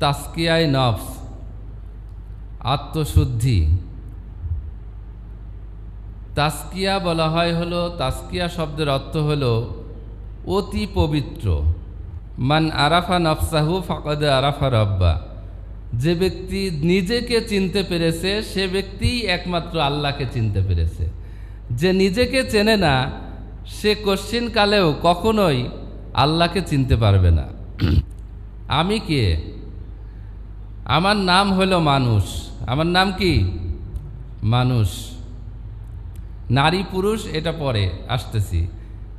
তাসকিয়ায়ে নফস, আত্মশুদ্ধি। তাসকিয়া বলা হয় হলো, তাসকিয়া শব্দের অর্থ হলো অতি পবিত্র। মান আরাফা নফসাহু ফাকাদ আরাফা রব্বা, যে ব্যক্তি নিজেকে চিনতে পেরেছে সে ব্যক্তিই একমাত্র আল্লাহকে চিনতে পেরেছে। যে নিজেকে চেনে না সে কশ্চিনকালেও কখনোই আল্লাহকে চিনতে পারবে না। আমি কে? আমার নাম হলো মানুষ। আমার নাম কি? মানুষ। নারী পুরুষ এটা পরে আসতেছি।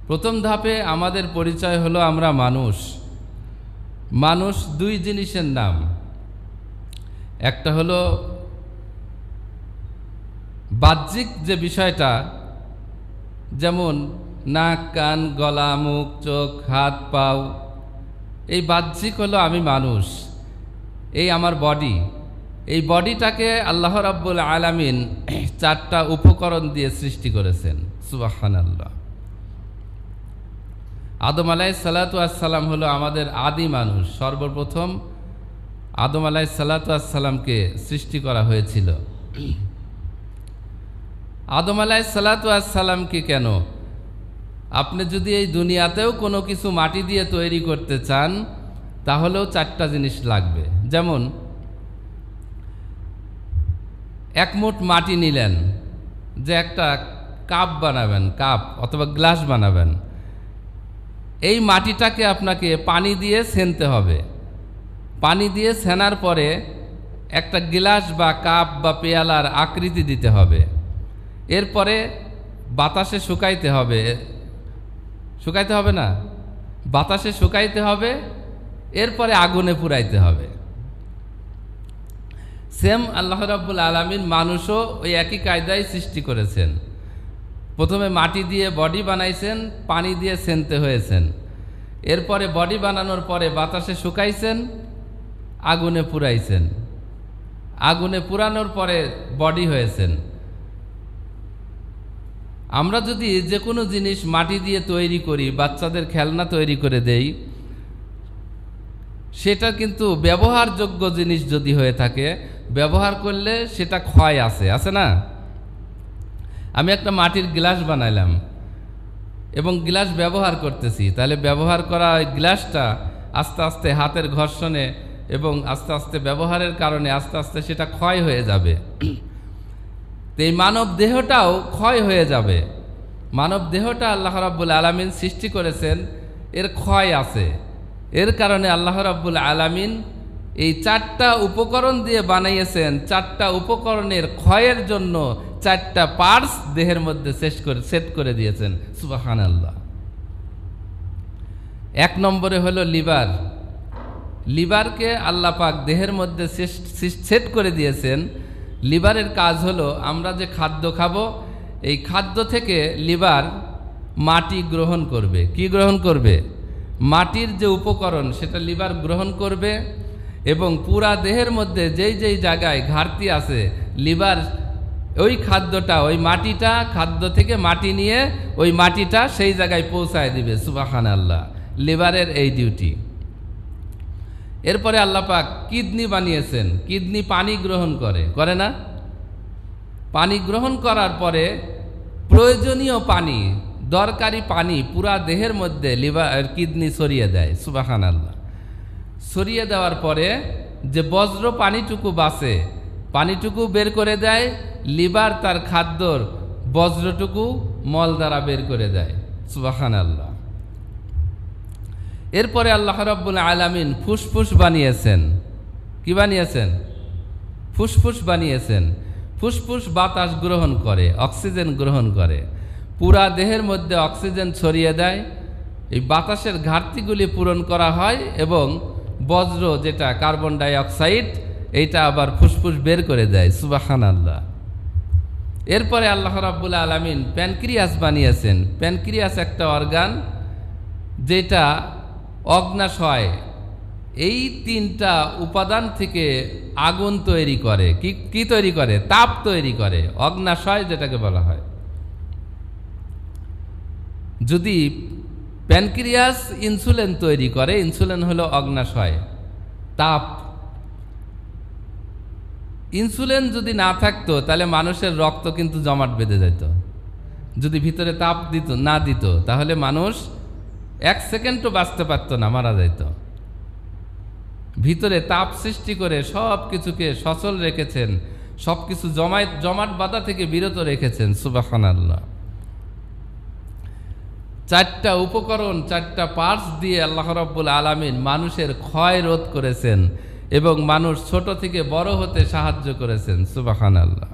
প্রথম ধাপে আমাদের পরিচয় হলো আমরা মানুষ। মানুষ দুই জিনিসের নাম, একটা হলো বাহ্যিক যে বিষয়টা, যেমন নাক, কান, গলা, মুখ, চোখ, হাত, পাও, এই বাহ্যিক হলো আমি মানুষ। এই আমার বডি, এই বডিটাকে আল্লাহ রাব্বুল আলামিন চারটা উপকরণ দিয়ে সৃষ্টি করেছেন। সুবহানাল্লাহ। আদম আলাইহিস সালাতু ওয়াস সালাম হলো আমাদের আদি মানুষ। সর্বপ্রথম আদম আলাইহিস সালাতু ওয়াস সালামকে সৃষ্টি করা হয়েছিল। আদম আলাইহিস সালাতু ওয়াস সালামকে কেন? আপনি যদি এই দুনিয়াতেও কোনো কিছু মাটি দিয়ে তৈরি করতে চান তাহলেও চারটা জিনিস লাগবে। যেমন এক মুঠ মাটি নিলেন, যে একটা কাপ বানাবেন, কাপ অথবা গ্লাস বানাবেন, এই মাটিটাকে আপনাকে পানি দিয়ে ছেনতে হবে। পানি দিয়ে ছেনার পরে একটা গ্লাস বা কাপ বা পেয়ালার আকৃতি দিতে হবে। এরপরে বাতাসে শুকাইতে হবে। শুকাইতে হবে না? বাতাসে শুকাইতে হবে, এরপরে আগুনে পুড়াইতে হবে। সেম আল্লাহ রাব্বুল আলামিন মানুষও ওই একই কায়দায় সৃষ্টি করেছেন। প্রথমে মাটি দিয়ে বডি বানাইছেন, পানি দিয়ে ছেনতে হয়েছেন। এরপরে বডি বানানোর পরে বাতাসে শুকাইছেন, আগুনে পুড়াইছেন। আগুনে পুরানোর পরে বডি হয়েছেন। আমরা যদি যে কোনো জিনিস মাটি দিয়ে তৈরি করি, বাচ্চাদের খেলনা তৈরি করে দেই, সেটা কিন্তু ব্যবহারযোগ্য জিনিস যদি হয়ে থাকে, ব্যবহার করলে সেটা ক্ষয় আছে না? আমি একটা মাটির গ্লাস বানাইলাম এবং গ্লাস ব্যবহার করতেছি, তাহলে ব্যবহার করা ওই গ্লাসটা আস্তে আস্তে হাতের ঘর্ষণে এবং আস্তে আস্তে ব্যবহারের কারণে আস্তে আস্তে সেটা ক্ষয় হয়ে যাবে। তো এই মানব দেহটাও ক্ষয় হয়ে যাবে। মানব দেহটা আল্লাহ রাব্বুল আলামিন সৃষ্টি করেছেন, এর ক্ষয় আছে। এর কারণে আল্লাহ রাব্বুল আলামিন এই চারটা উপকরণ দিয়ে বানাইয়েছেন। চারটা উপকরণের ক্ষয়ের জন্য চারটা পার্টস দেহের মধ্যে সেট করে দিয়েছেন। সুবহানাল্লাহ। এক নম্বরে হলো লিভার। লিভারকে আল্লাহ পাক দেহের মধ্যে সেট করে দিয়েছেন। লিভারের কাজ হলো আমরা যে খাদ্য খাবো, এই খাদ্য থেকে লিভার মাটি গ্রহণ করবে। কি গ্রহণ করবে? মাটির যে উপকরণ সেটা লিভার গ্রহণ করবে এবং পুরা দেহের মধ্যে যেই যেই জায়গায় ঘাটতি আছে, লিভার ওই খাদ্যটা, ওই মাটিটা, খাদ্য থেকে মাটি নিয়ে ওই মাটিটা সেই জায়গায় পৌঁছায় দিবে। সুবহানাল্লাহ। লিভারের এই ডিউটি। এরপরে আল্লাহ পাক কিডনি বানিয়েছেন। কিডনি পানি গ্রহণ করে না? পানি গ্রহণ করার পরে প্রয়োজনীয় পানি, দরকারি পানি পুরা দেহের মধ্যে কিডনি ছড়িয়ে দেয়। সুবহানাল্লাহ। ছড়িয়ে দেওয়ার পরে যে বজ্র পানিটুকু বাঁচে, পানিটুকু বের করে দেয়। লিভার তার খাদ্যর বজ্রটুকু মল দ্বারা বের করে দেয়। সুবহানাল্লাহ। এরপরে আল্লাহ রাব্বুল আলামিন ফুসফুস বানিয়েছেন। কি বানিয়েছেন? ফুসফুস বানিয়েছেন। ফুসফুস বাতাস গ্রহণ করে, অক্সিজেন গ্রহণ করে, পুরা দেহের মধ্যে অক্সিজেন ছড়িয়ে দেয়। এই বাতাসের ঘাটতিগুলি পূরণ করা হয় এবং বজ্র যেটা কার্বন ডাই অক্সাইড, এইটা আবার ফুসফুস বের করে দেয়। সুবহানাল্লাহ। এরপরে আল্লাহ রাব্বুল আলামিন প্যানক্রিয়াস বানিয়েছেন। প্যানক্রিয়াস একটা অর্গান যেটা অগ্ন্যাশয়, এই তিনটা উপাদান থেকে আগুন তৈরি করে। কি তৈরি করে? তাপ তৈরি করে। অগ্ন্যাশয় যেটাকে বলা হয়। যদি প্যানক্রিয়াস ইনসুলিন তৈরি করে, ইনসুলিন হলো অগ্ন্যাশয়, তাপ ইনসুলিন যদি না থাকতো তাহলে মানুষের রক্ত কিন্তু জমাট বেঁধে যেত। যদি ভিতরে তাপ না দিত তাহলে মানুষ 1 সেকেন্ডও বাঁচতে পারত না, মারা যেত। ভিতরে তাপ সৃষ্টি করে সব কিছুকে সচল রেখেছেন, সব কিছু জমাট বাঁধা থেকে বিরত রেখেছেন। সুবহানাল্লাহ। 4টা উপকরণ, 4টা পার্টস দিয়ে আল্লাহ রাব্বুল আলামিন মানুষের ক্ষয় রোধ করেছেন এবং মানুষ ছোট থেকে বড় হতে সাহায্য করেছেন। সুবহানাল্লাহ।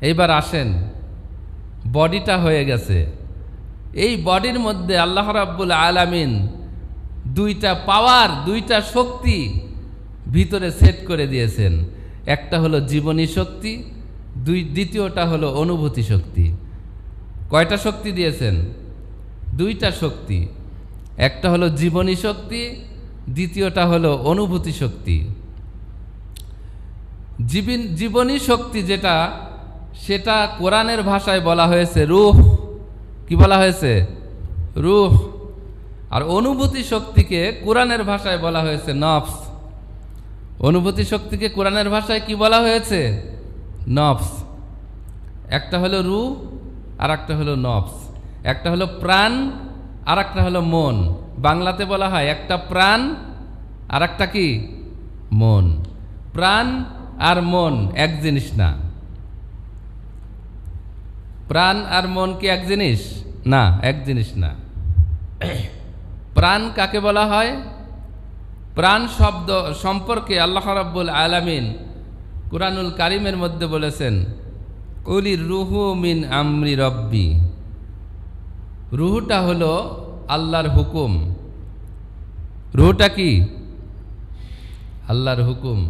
এইবার আসেন, বডিটা হয়ে গেছে। এই বডির মধ্যে আল্লাহ রাব্বুল আলামিন 2টা পাওয়ার, 2টা শক্তি ভিতরে সেট করে দিয়েছেন। একটা হলো জীবনী শক্তি, দ্বিতীয়টা হলো অনুভূতি শক্তি। কয়টা শক্তি দিয়েছেন? 2টা শক্তি। একটা হলো জীবনী শক্তি, দ্বিতীয়টা হলো অনুভূতি শক্তি। জীবনী শক্তি যেটা, সেটা কোরআনের ভাষায় বলা হয়েছে রূহ। কি বলা হয়েছে? রূহ। আর অনুভূতি শক্তিকে কোরআনের ভাষায় বলা হয়েছে নফস। অনুভূতি শক্তিকে কোরআনের ভাষায় কি বলা হয়েছে? নফস। একটা হলো রূহ আর একটা হলো নফস। একটা হলো প্রাণ আর একটা হলো মন। বাংলাতে বলা হয় একটা প্রাণ আর একটা কি? মন। প্রাণ আর মন এক জিনিস না। প্রাণ আর মন কি এক জিনিস? না, এক জিনিস না। প্রাণ কাকে বলা হয়? প্রাণ শব্দ সম্পর্কে আল্লাহ রাব্বুল আলামিন কুরআনুল কারীমের মধ্যে বলেছেন, কুলির রুহু মিন আমরি রব্বি। রুহুটা হলো আল্লাহর হুকুম। রুহুটা কি? আল্লাহর হুকুম।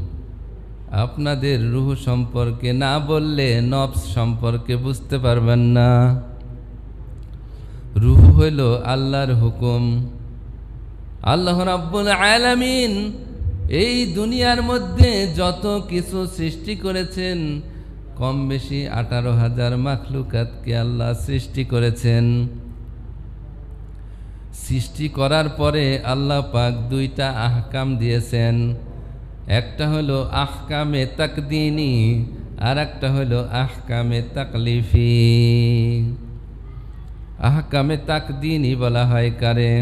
আপনাদের রুহ সম্পর্কে না বললে নফস সম্পর্কে বুঝতে পারবেন না। রুহ হইল আল্লাহর হুকুম। আল্লাহ রাব্বুল আলামিন এই দুনিয়ার মধ্যে যত কিছু সৃষ্টি করেছেন, কম বেশি 18,000 মাখলুকাতকে আল্লাহ সৃষ্টি করেছেন। সৃষ্টি করার পরে আল্লাহ পাক 2টা আহকাম দিয়েছেন। একটা হলো আহকামে তাকদীনি আর একটা হলো আহকামে তাকলিফি। আহকামে তাকদীনি বলা হয় কারে?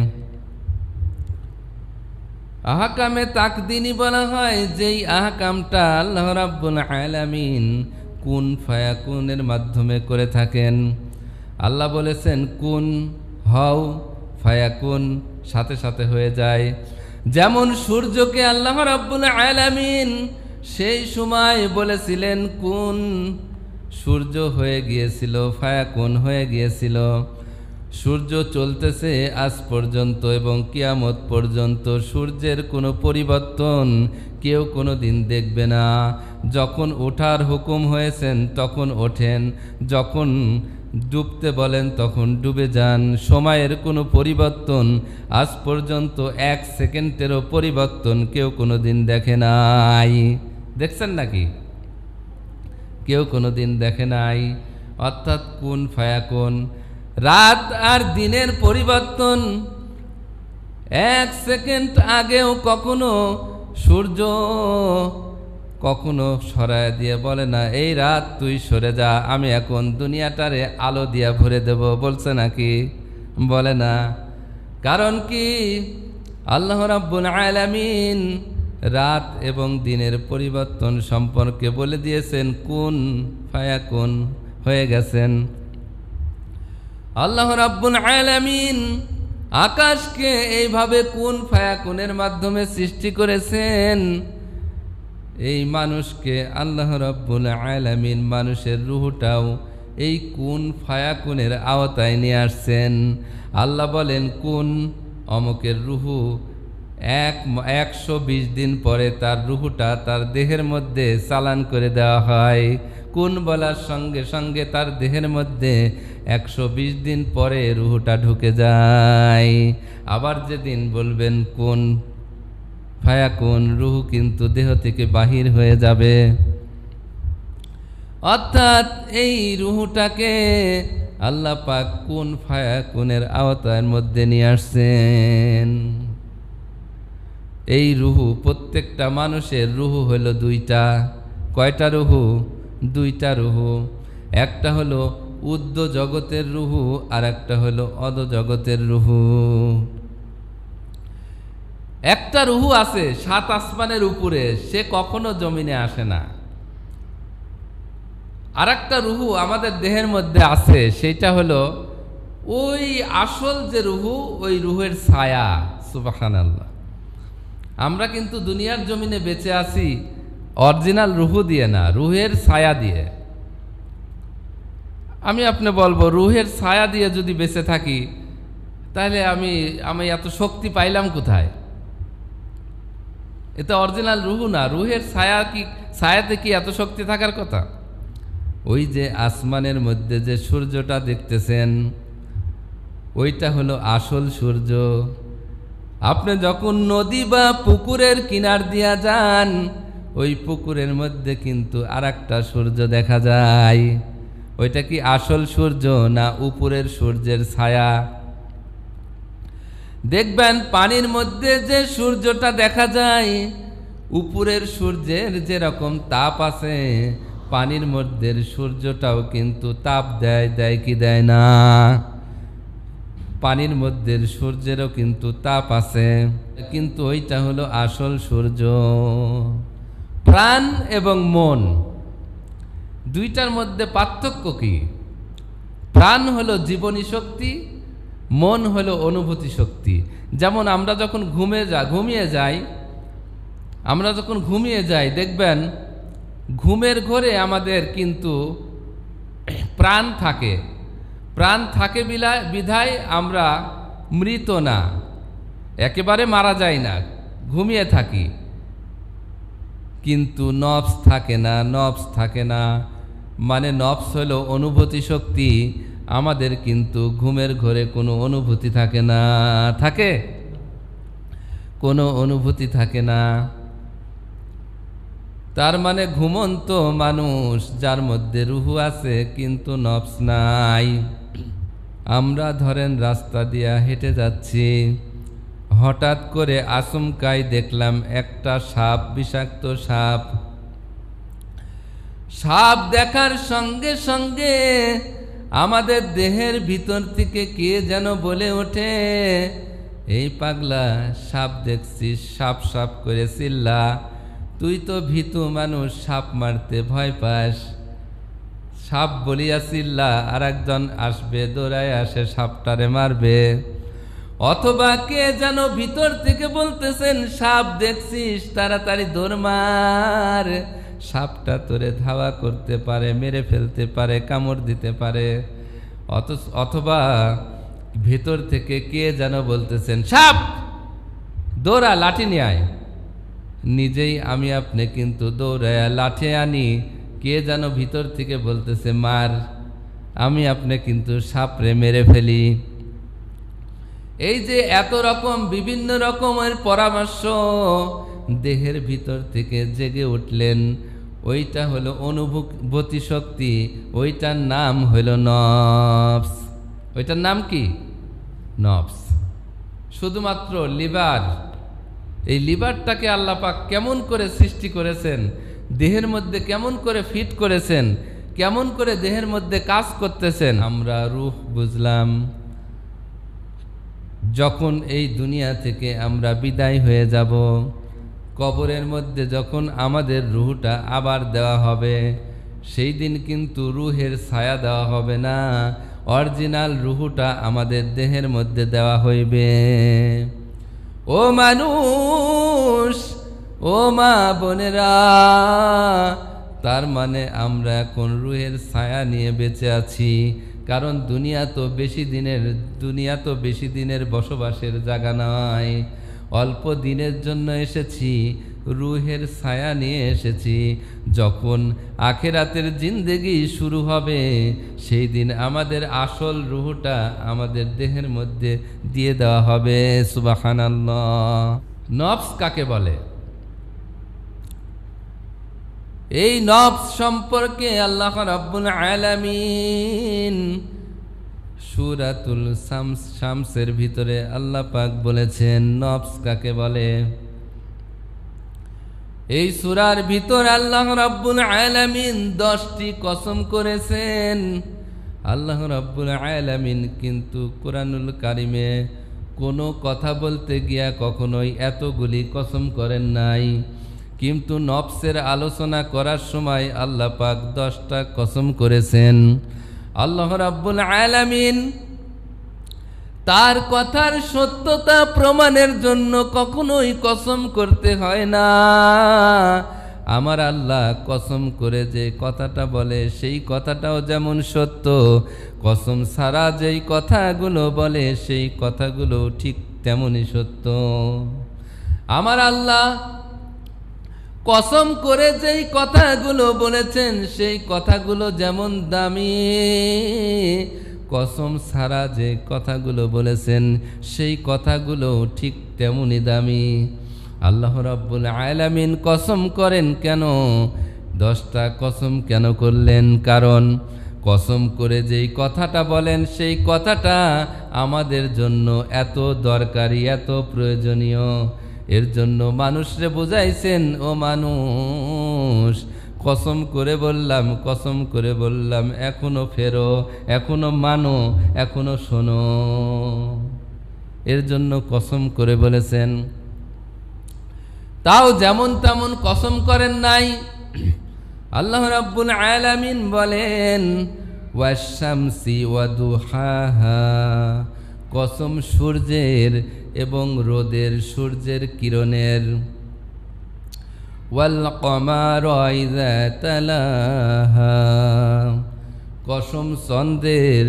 আহকামে তাকদীনি বলা হয় যেই আহকামটা আল্লাহ রাব্বুল আলামিন কুন ফায়াকুনের মাধ্যমে করে থাকেন। আল্লাহ বলেছেন কুন হও, ফায়াকুন সাথে সাথে হয়ে যায়। যেমন সূর্যকে আল্লাহ রাব্বুল আলামিন সেই সময় বলেছিলেন কুন, সূর্য হয়ে গিয়েছিল, ফায়াকুন হয়ে গিয়েছিল। সূর্য চলতেছে আজ পর্যন্ত এবং কিয়ামত পর্যন্ত সূর্যের কোনো পরিবর্তন কেউ কোনো দিন দেখবে না। যখন ওঠার হুকুম হয়েছেন তখন ওঠেন, যখন ডুবতে বলেন তখন ডুবে যান। সময়ের কোনো পরিবর্তন আজ পর্যন্ত 1 সেকেন্ডেরও পরিবর্তন কেউ কোনো দিন দেখে নাই। দেখছেন নাকি? কেউ কোনো দিন দেখে নাই। অর্থাৎ কুন ফায়াকুন। রাত আর দিনের পরিবর্তন 1 সেকেন্ড আগেও কখনো সূর্য কখনো সরায় দিয়ে বলে না এই রাত তুই সরে যা, আমি এখন দুনিয়াটারে আলো দিয়া ভরে দেব। বলছে নাকি? বলে না। কারণ কি? আল্লাহ রাব্বুল আলামিন রাত এবং দিনের পরিবর্তন সম্পর্কে বলে দিয়েছেন কুন ফায়াকুন, হয়ে গেছেন। আল্লাহ রাব্বুল আলামিন আকাশকে এইভাবে কুন ফায়াকুনের মাধ্যমে সৃষ্টি করেছেন। এই মানুষকে আল্লাহ রাব্বুল আলামিন মানুষের রূহটাও এই কুন ফায়াকুনের আওতায় নিয়ে আসছেন। আল্লাহ বলেন কুন অমুকের রূহু 120 দিন পরে তার রূহটা তার দেহের মধ্যে চালান করে দেওয়া হয়। কুন বলার সঙ্গে সঙ্গে তার দেহের মধ্যে 120 দিন পরে রূহটা ঢুকে যায়। আবার যেদিন বলবেন কুন ফায়াকুন, রূহ কিন্তু দেহ থেকে বাহির হয়ে যাবে। অর্থাৎ এই রূহটাকে আল্লাহ পাক কুন ফায়াকুনের আওতার মধ্যে নিয়ে আসছেন। এই রুহু, প্রত্যেকটা মানুষের রুহু হলো দুইটা। কয়টা রুহু? দুইটা রুহু। একটা হলো উর্ধ্ব জগতের রুহু, আর একটা হলো অধো জগতের রুহু। একটা রুহু আছে 7 আসমানের উপরে, সে কখনো জমিনে আসে না। আর একটা রুহু আমাদের দেহের মধ্যে আছে, সেটা হলো ওই আসল যে রুহু, ওই রুহের ছায়া। সুবহানাল্লাহ। আমরা কিন্তু দুনিয়ার জমিনে বেঁচে আছি অরিজিনাল রুহু দিয়ে না, রুহের ছায়া দিয়ে। আমি আপনি বলবো, রুহের ছায়া দিয়ে যদি বেঁচে থাকি, তাহলে আমি এত শক্তি পাইলাম কোথায়? এটা অরিজিনাল রুহু না। রুহের ছায়াতে কি এত শক্তি থাকার কথা? ওই যে আসমানের মধ্যে যে সূর্যটা দেখতেছেন, ওইটা হলো আসল সূর্য। আপনি যখন নদী বা পুকুরের কিনার দিয়া যান, ওই পুকুরের মধ্যে কিন্তু আর একটা সূর্য দেখা যায়। ওইটা কি আসল সূর্য না উপরের সূর্যের ছায়া? দেখবেন পানির মধ্যে যে সূর্যটা দেখা যায়, উপরের সূর্যের যেরকম তাপ আছে, পানির মধ্যে সূর্যটাও কিন্তু তাপ দেয়। দেয় কি দেয় না? পানির মধ্যে সূর্যেরও কিন্তু তাপ আছে, কিন্তু ওইটা হলো আসল সূর্য। প্রাণ এবং মন, দুইটার মধ্যে পার্থক্য কি? প্রাণ হলো জীবনী শক্তি, মন হলো অনুভূতি শক্তি। যেমন আমরা যখন ঘুমিয়ে যাই, দেখবেন ঘুমের ঘোরে আমাদের কিন্তু প্রাণ থাকে। প্রাণ থাকে বিধায় আমরা মৃত না, একেবারে মারা যাই না, ঘুমিয়ে থাকি। কিন্তু নফস থাকে না। মানে নফস হলো অনুভূতি শক্তি। আমাদের কিন্তু ঘুমের ঘোরে কোনো অনুভূতি থাকে না। থাকে? কোনো অনুভূতি থাকে না। তার মানে ঘুমন্ত মানুষ, যার মধ্যে রুহু আছে কিন্তু নফস নাই। আমরা ধরেন রাস্তা দিয়া হেঁটে যাচ্ছি, হঠাৎ করে আচমকাই দেখলাম একটা সাপ, বিষাক্ত সাপ। সাপ দেখার সঙ্গে সঙ্গে আমাদের দেহের ভিতর থেকে কে যেন বলে ওঠে, এই পাগলা, সাপ দেখছিস, সাপ সাপ করে চিল্লা। তুই তো ভীতু মানুষ, সাপ মারতে ভয় পাস। সাপ বলিয়া চিল্লা, আর একজন আসবে, দৌড়ায় আসে, সাপটারে মারবে। অথবা কে যেন ভিতর থেকে বলতেছেন, সাপ দেখছিস, তাড়াতাড়ি দৌড় মার, সাপটা তোরে ধাওয়া করতে পারে, মেরে ফেলতে পারে, কামড় দিতে পারে। অথবা ভিতর থেকে কে যেন বলতেছেন, সাপ, দৌড়া, লাঠি নিয়ে আয়। নিজেই আমি আপনি কিন্তু দৌড়ায় লাঠি আনি, কে যেন ভিতর থেকে বলতেছে মার, আমি আপনি কিন্তু সাপরে মেরে ফেলি। এই যে এত রকম বিভিন্ন রকমের পরামর্শ দেহের ভিতর থেকে জেগে উঠলেন, ওইটা হলো অনুভূতি শক্তি। ওইটার নাম হলো নফস। ওইটার নাম কি? নফস। শুধুমাত্র লিভার, এই লিভারটাকে আল্লাহ পাক কেমন করে সৃষ্টি করেছেন, দেহের মধ্যে কেমন করে ফিট করেছেন, কেমন করে দেহের মধ্যে কাজ করতেছেন, আমরা রূহ বুঝলাম যখন এই দুনিয়া থেকে আমরা বিদায় হয়ে যাব। কবরের মধ্যে যখন আমাদের রুহটা আবার দেওয়া হবে, সেই দিন কিন্তু রুহের ছায়া দেওয়া হবে না, অরিজিনাল রুহটা আমাদের দেহের মধ্যে দেওয়া হইবে। ও মানুষ, ও মা বোনেরা, তার মানে আমরা এখন রুহের ছায়া নিয়ে বেঁচে আছি। কারণ দুনিয়া তো বেশি দিনের বসবাসের জায়গা নয়, অল্প দিনের জন্য এসেছি, রুহের ছায়া নিয়ে এসেছি। যখন আখিরাতের জিন্দেগি শুরু হবে, সেই দিন আমাদের আসল রুহটা আমাদের দেহের মধ্যে দিয়ে দেওয়া হবে। সুবহানাল্লাহ। নফস কাকে বলে? এই নফস সম্পর্কে আল্লাহ রাব্বুল আলামিন সূরাতুল শামসের ভিতরে আল্লাহ পাক বলেছেন নফস কাকে বলে। এই সূরার ভিতর আল্লাহ রাব্বুল আলামিন 10টি কসম করেছেন। আল্লাহ রাব্বুল আলামিন কিন্তু কোরআনুল কারিমে কোনো কথা বলতে গিয়া কখনোই এতগুলি কসম করেন নাই, কিন্তু নফসের আলোচনা করার সময় আল্লাহ পাক 10টা কসম করেছেন। আল্লাহ রাব্বুল আলামিন তার কথার সত্যতা প্রমাণের জন্য কখনোই কসম করতে হয় না। আমার আল্লাহ কসম করে যে কথাটা বলে সেই কথাটাও যেমন সত্য, কসম ছাড়া যেই কথাগুলো বলে সেই কথাগুলো ঠিক তেমনই সত্য। আমার আল্লাহ কসম করে যেই কথাগুলো বলেছেন সেই কথাগুলো যেমন দামি, কসম ছাড়া যে কথাগুলো বলেছেন সেই কথাগুলো ঠিক তেমনই দামি। আল্লাহ রাব্বুল আলামিন কসম করেন কেন? 10টা কসম কেন করলেন? কারণ কসম করে যেই কথাটা বলেন সেই কথাটা আমাদের জন্য এত দরকারি, এত প্রয়োজনীয়। এর জন্য মানুষরে বুঝাইছেন, ও মানুষ, কসম করে বললাম, এখনো ফেরো, এখনো মানো, এখনো শোনো। এর জন্য কসম করে বলেছেন। তাও যেমন তেমন কসম করেন নাই। আল্লাহ রাব্বুল আলামিন বলেন, ওয়াশ-শামসি ওয়া দুহাহা, কসম সূর্যের এবং রোদের, সূর্যের কিরণের। ওয়াল কমারি ইযা তালাহা, কসম চন্দ্রের,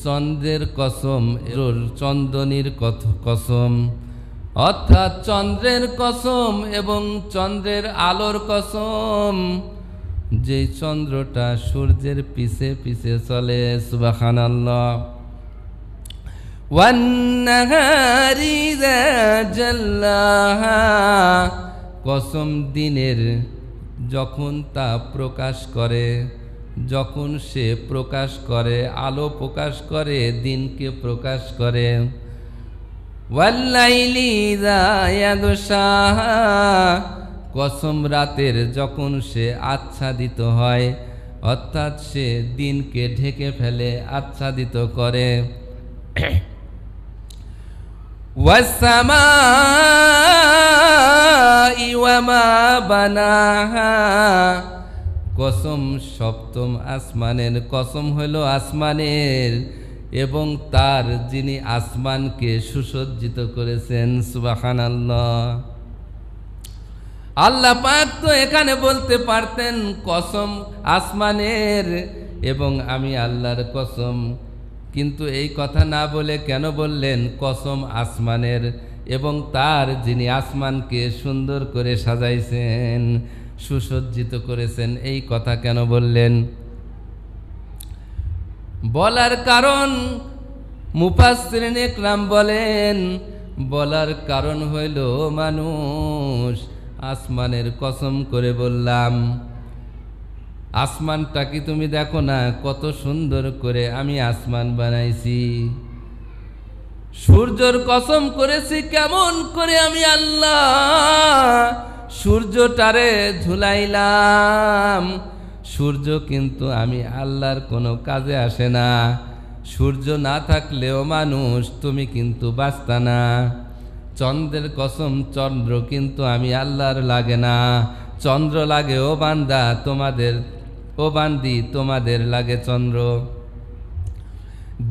চন্দ্রের কসম, চন্দনীর কসম, অর্থাৎ চন্দ্রের কসম এবং চন্দ্রের আলোর কসম, যে চন্দ্রটা সূর্যের পিছে পিছে চলে। সুবহানাল্লাহ। ওয়ান নাহারি ইযা জাল্লাহা, কসম দিনের, যখন তা প্রকাশ করে, যখন সে প্রকাশ করে, আলো প্রকাশ করে, দিনকে প্রকাশ করে। ওয়াল্লাইলি ইযা ইয়াগশাহা, কসম রাতের, যখন সে আচ্ছাদিত হয়, অর্থাৎ সে দিনকে ঢেকে ফেলে, আচ্ছাদিত করে। ওয়াস-সামাই ওয়া মা বানাহা, কসম সপ্তম আসমানের, কসম হলো আসমানের এবং তার যিনি আসমানকে সুসজ্জিত করেছেন। সুবহানাল্লাহ। আল্লাহ পাক তো এখানে বলতে পারতেন কসম আসমানের এবং আমি আল্লাহর কসম, কিন্তু এই কথা না বলে কেন বললেন কসম আসমানের এবং তার যিনি আসমানকে সুন্দর করে সাজাইছেন, সুসজ্জিত করেছেন, এই কথা কেন বললেন? বলার কারণ মুফাসসিরিন ইকরাম বলেন, বলার কারণ হইল, মানুষ, আসমানের কসম করে বললাম। আসমানটা কি তুমি দেখো না কত সুন্দর করে আমি আসমান বানাইছি? সূর্যর কসম করেছি কেমন করে আমি আল্লাহ সূর্যটারে ঝুলাইলাম। সূর্য কিন্তু আমি আল্লাহর কোনো কাজে আসে না। সূর্য না থাকলেও মানুষ তুমি কিন্তু বাঁচতা না। চন্দ্রের কসম, চন্দ্র কিন্তু আমি আল্লাহর লাগে না। চন্দ্র লাগে ও বান্দা তোমাদের, ও বান্দি তোমাদের লাগে চন্দ্র।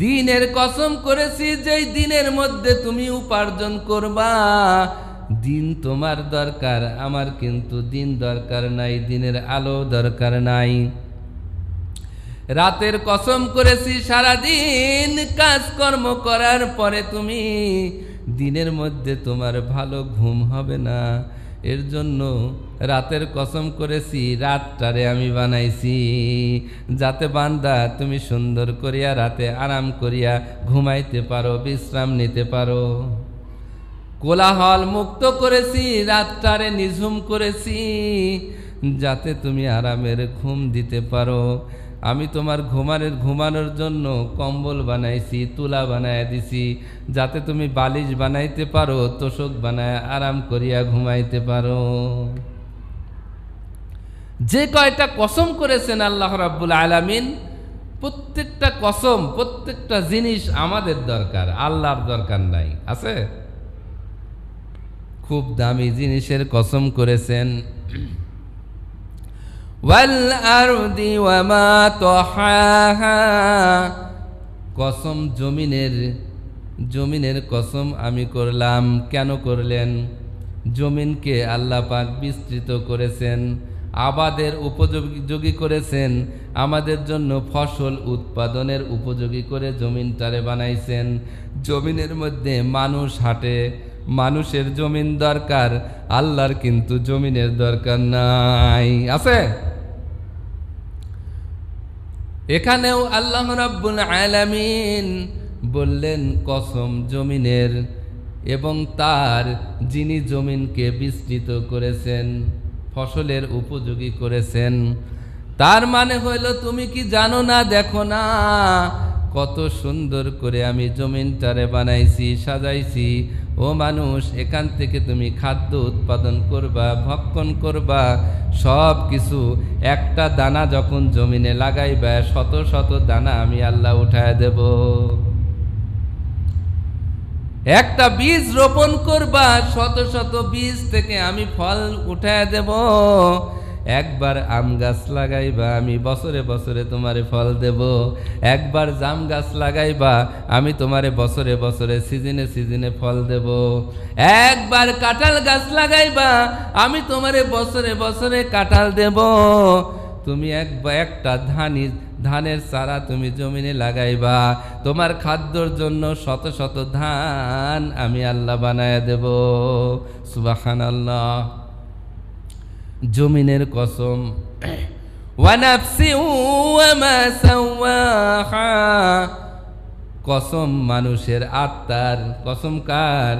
দিনের কসম করেছি, যেই দিনের মধ্যে তুমি উপার্জন করবা, দিন তোমার দরকার, আমার কিন্তু দিন দরকার নাই, দিনের আলো দরকার নাই। রাতের কসম করেছি, সারাদিন কাজকর্ম করার পরে তুমি দিনের মধ্যে তোমার ভালো ঘুম হবে না, এর জন্য রাতের কসম করেছি, রাতটারে আমি বানাইছি যাতে বান্দা তুমি সুন্দর করিয়া রাতে আরাম করিয়া ঘুমাইতে পারো, বিশ্রাম নিতে পারো। কোলাহল মুক্ত করেছি, রাতটারে নিঝুম করেছি যাতে তুমি আরামের ঘুম দিতে পারো। আমি তোমার ঘুমানোর জন্য কম্বল বানাইছি, তুলা বানায় দিছি যাতে তুমি বালিশ বানাইতে পারো, তোষক বানায় আরাম করিয়া ঘুমাইতে পারো। যে কয়টা কসম করেছেন আল্লাহ রাব্বুল আলামিন, প্রত্যেকটা কসম, প্রত্যেকটা জিনিস আমাদের দরকার, আল্লাহর দরকার নাই। আছে? খুব দামি জিনিসের কসম করেছেন। ওয়াল আরদি ওয়া মা তাহাহা, কসম জমিনের কসম আমি করলাম। কেন করলেন? জমিনকে আল্লাহ পাক বিস্তৃত করেছেন, আবাদের উপযোগী করেছেন, আমাদের জন্য ফসল উৎপাদনের উপযোগী করে জমিনটারে বানাইছেন। জমিনের মধ্যে মানুষ হাঁটে, মানুষের জমিন দরকার, আল্লাহর কিন্তু জমিনের দরকার নাই। আছে? এখানেও আল্লাহ রাব্বুল আলামিন বললেন কসম জমিনের, এবং তার যিনি জমিনকে বিস্তৃত করেছেন, ফসলের উপযোগী করেছেন। তার মানে হইল, তুমি কি জানো না, দেখো না কত সুন্দর করে আমি জমিনটারে বানাইছি, সাজাইছি। ও মানুষ, এখান থেকে তুমি খাদ্য উৎপাদন করবা, ভক্ষণ করবা, সব কিছু। একটা দানা যখন জমিনে লাগাইবা, শত শত দানা আমি আল্লাহ উঠায় দেব। একটা বীজ রোপণ করবা, শত শত বীজ থেকে আমি ফল উঠায় দেব। একবার আম গাছ লাগাইবা, আমি বছরে বছরে তোমারে ফল দেব। একবার জাম গাছ লাগাইবা, আমি তোমারে বছরে বছরে সিজনে সিজনে ফল দেব। একবার কাঁঠাল গাছ লাগাইবা, আমি তোমারে বছরে বছরে কাঁঠাল দেব। তুমি একটা ধানের চারা তুমি জমিনে লাগাইবা, তোমার খাদ্যর জন্য শত শত ধান আমি আল্লাহ বানায় দেব। সুবহানাল্লাহ। জমিনের কসম। ওয়া নাফসি ওয়া মা সাওয়াহা, কসম মানুষের আত্মার। কসম কার?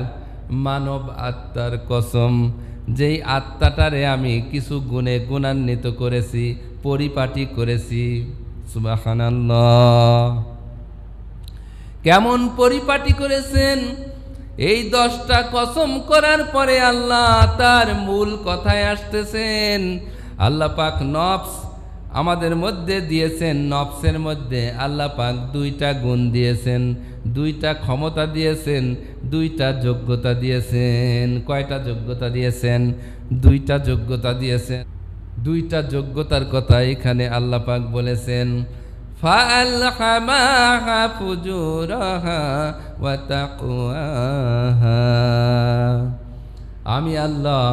মানব আত্মার কসম। যেই আত্মাটারে আমি কিছু গুণে গুণান্বিত করেছি, পরিপাটি করেছি। সুবহানাল্লাহ। কেমন পরিপাটি করেছেন? এই 10টা কসম করার পরে আল্লাহ তার মূল কথায় আসতেছেন। আল্লাহ পাক নফস আমাদের মধ্যে দিয়েছেন, নফসের মধ্যে আল্লাহ পাক 2টা গুণ দিয়েছেন, 2টা ক্ষমতা দিয়েছেন, 2টা যোগ্যতা দিয়েছেন। কয়টা যোগ্যতা দিয়েছেন? 2টা যোগ্যতা দিয়েছেন। 2টা যোগ্যতার কথা এখানে আল্লাহ পাক বলেছেন। ফাআলহামাহা ফুজুরাহা ওয়া তাকওয়াহা, আমি আল্লাহ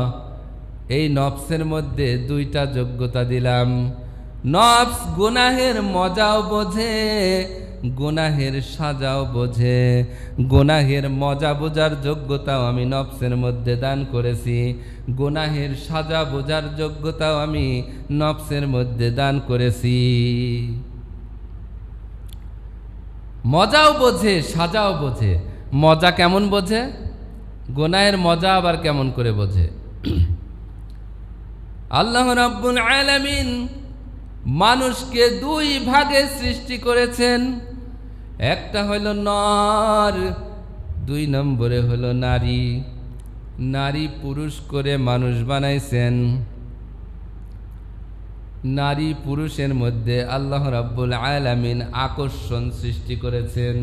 এই নফসের মধ্যে 2টা যোগ্যতা দিলাম। নফস গুনাহের মজাও বোঝে, গুনাহের সাজাও বোঝে। গুনাহের মজা বোঝার যোগ্যতাও আমি নফসের মধ্যে দান করেছি, গুনাহের সাজা বোঝার যোগ্যতাও আমি নফসের মধ্যে দান করেছি। মজাও বোঝে, সাজাও বোঝে। মজা কেমন বোঝে? গুনাহের মজা আবার কেমন করে বোঝে? আল্লাহ রাব্বুল আলামিন মানুষকে 2 ভাগে সৃষ্টি করেছেন। একটা হলো নর, 2 নম্বরে হলো নারী। নারী পুরুষ করে মানুষ বানাইছেন। নারী পুরুষের মধ্যে আল্লাহ রাব্বুল আলামিন আকর্ষণ সৃষ্টি করেছেন।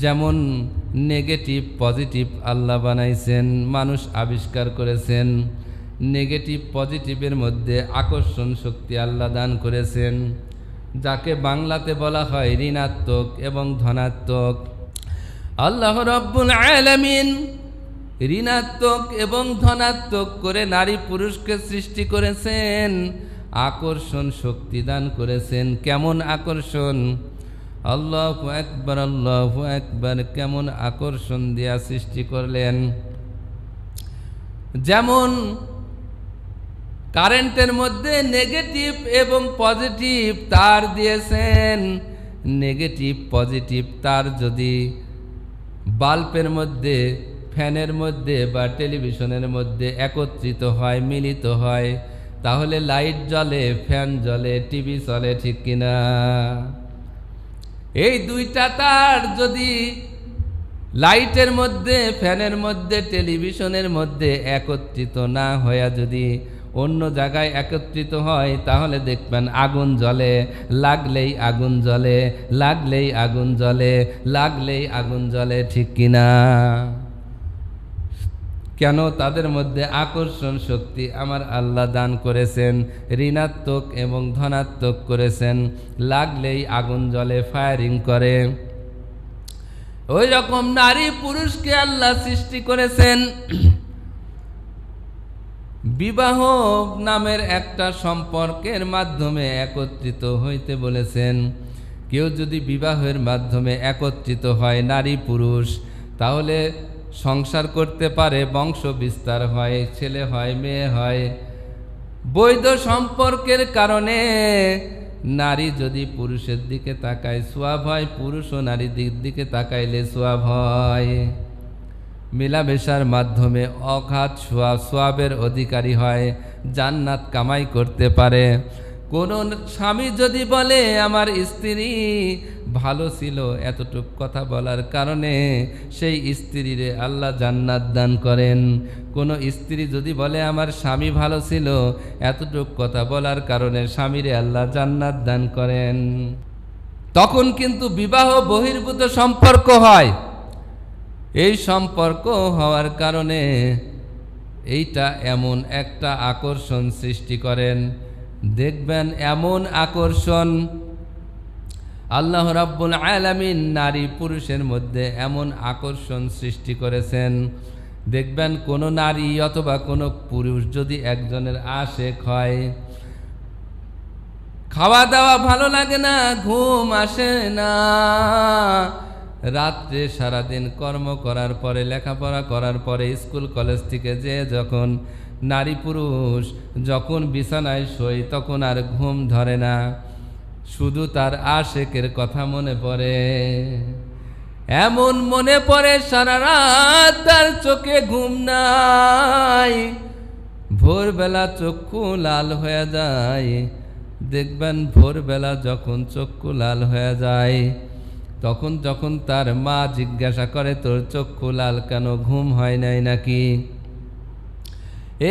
যেমন নেগেটিভ পজিটিভ আল্লাহ বানাইছেন, মানুষ আবিষ্কার করেছেন। নেগেটিভ পজিটিভের মধ্যে আকর্ষণ শক্তি আল্লাহ দান করেছেন, যাকে বাংলাতে বলা হয় ঋণাত্মক এবং ধনাত্মক। আল্লাহ রাব্বুল আলামিন ঋণাত্মক এবং ধনাত্মক করে নারী পুরুষকে সৃষ্টি করেছেন, আকর্ষণ শক্তি দান করেছেন। কেমন আকর্ষণ? আল্লাহু আকবার, আল্লাহু আকবার। কেমন আকর্ষণ দিয়া সৃষ্টি করলেন? যেমন কারেন্টের মধ্যে নেগেটিভ এবং পজিটিভ তার দিয়েছেন। নেগেটিভ পজিটিভ তার যদি বাল্বের মধ্যে, ফ্যানের মধ্যে বা টেলিভিশনের মধ্যে একত্রিত হয়, মিলিত হয়, তাহলে লাইট জ্বলে, ফ্যান জ্বলে, টিভি চলে, ঠিক কিনা? এই 2টা তার যদি লাইটের মধ্যে, ফ্যানের মধ্যে, টেলিভিশনের মধ্যে একত্রিত না হয়ে যদি অন্য জায়গায় একত্রিত হয় তাহলে দেখবেন আগুন জ্বলে, লাগলেই আগুন জ্বলে, লাগলেই আগুন জ্বলে, লাগলেই আগুন জ্বলে, ঠিক কিনা? কেন? তাদের মধ্যে আকর্ষণ শক্তি আমার আল্লাহ দান করেছেন, ঋণাত্মক এবং ধনাত্মক করেছেন। লাগলেই আগুন জ্বলে, ফায়ারিং করে। ওই রকম নারী পুরুষকে আল্লাহ সৃষ্টি করেছেন। বিবাহ নামের একটা সম্পর্কের মাধ্যমে একত্রিত হইতে বলেছেন। কেউ যদি বিবাহের মাধ্যমে একত্রিত হয় নারী পুরুষ, তাহলে সংসার করতে পারে, বংশ বিস্তার হয়, ছেলে হয়, মেয়ে হয়। বৈধ সম্পর্কের কারণে নারী যদি পুরুষের দিকে তাকায় সোয়াব হয়, পুরুষও নারীর দিকে তাকাইলে সোয়াব হয়। মেলামেশার মাধ্যমে অগাধ সোয়াবের অধিকারী হয়, জান্নাত কামাই করতে পারে। কোন স্বামী যদি বলে আমার স্ত্রী ভালো ছিল, এতটুক কথা বলার কারণে সেই স্ত্রীরে আল্লাহ জান্নাত দান করেন। কোন স্ত্রী যদি বলে আমার স্বামী ভালো ছিল, এতটুক কথা বলার কারণে স্বামীরে আল্লাহ জান্নাত দান করেন। তখন কিন্তু বিবাহ বহির্ভূত সম্পর্ক হয়। এই সম্পর্ক হওয়ার কারণে এইটা এমন একটা আকর্ষণ সৃষ্টি করেন, দেখবেন এমন আকর্ষণ আল্লাহ রাব্বুল আলামিন নারী পুরুষের মধ্যে এমন আকর্ষণ সৃষ্টি করেছেন। দেখবেন কোনো নারী অথবা কোনো পুরুষ যদি একজনের আশেক হয়, খাওয়া দাওয়া ভালো লাগে না, ঘুম আসে না, রাত্রে সারাদিন কর্ম করার পরে, লেখাপড়া করার পরে, স্কুল কলেজ থেকে যে যখন নারী পুরুষ যখন বিছানায় শোয় তখন আর ঘুম ধরে না, শুধু তার আশেকের কথা মনে পড়ে। এমন মনে পড়ে সারা রাত তার চোখে ঘুম নাই, ভোরবেলা চক্ষু লাল হয়ে যায়। দেখবেন ভোরবেলা যখন চক্ষু লাল হয়ে যায়, তখন যখন তার মা জিজ্ঞাসা করে তোর চক্ষু লাল কেন, ঘুম হয় নাই নাকি?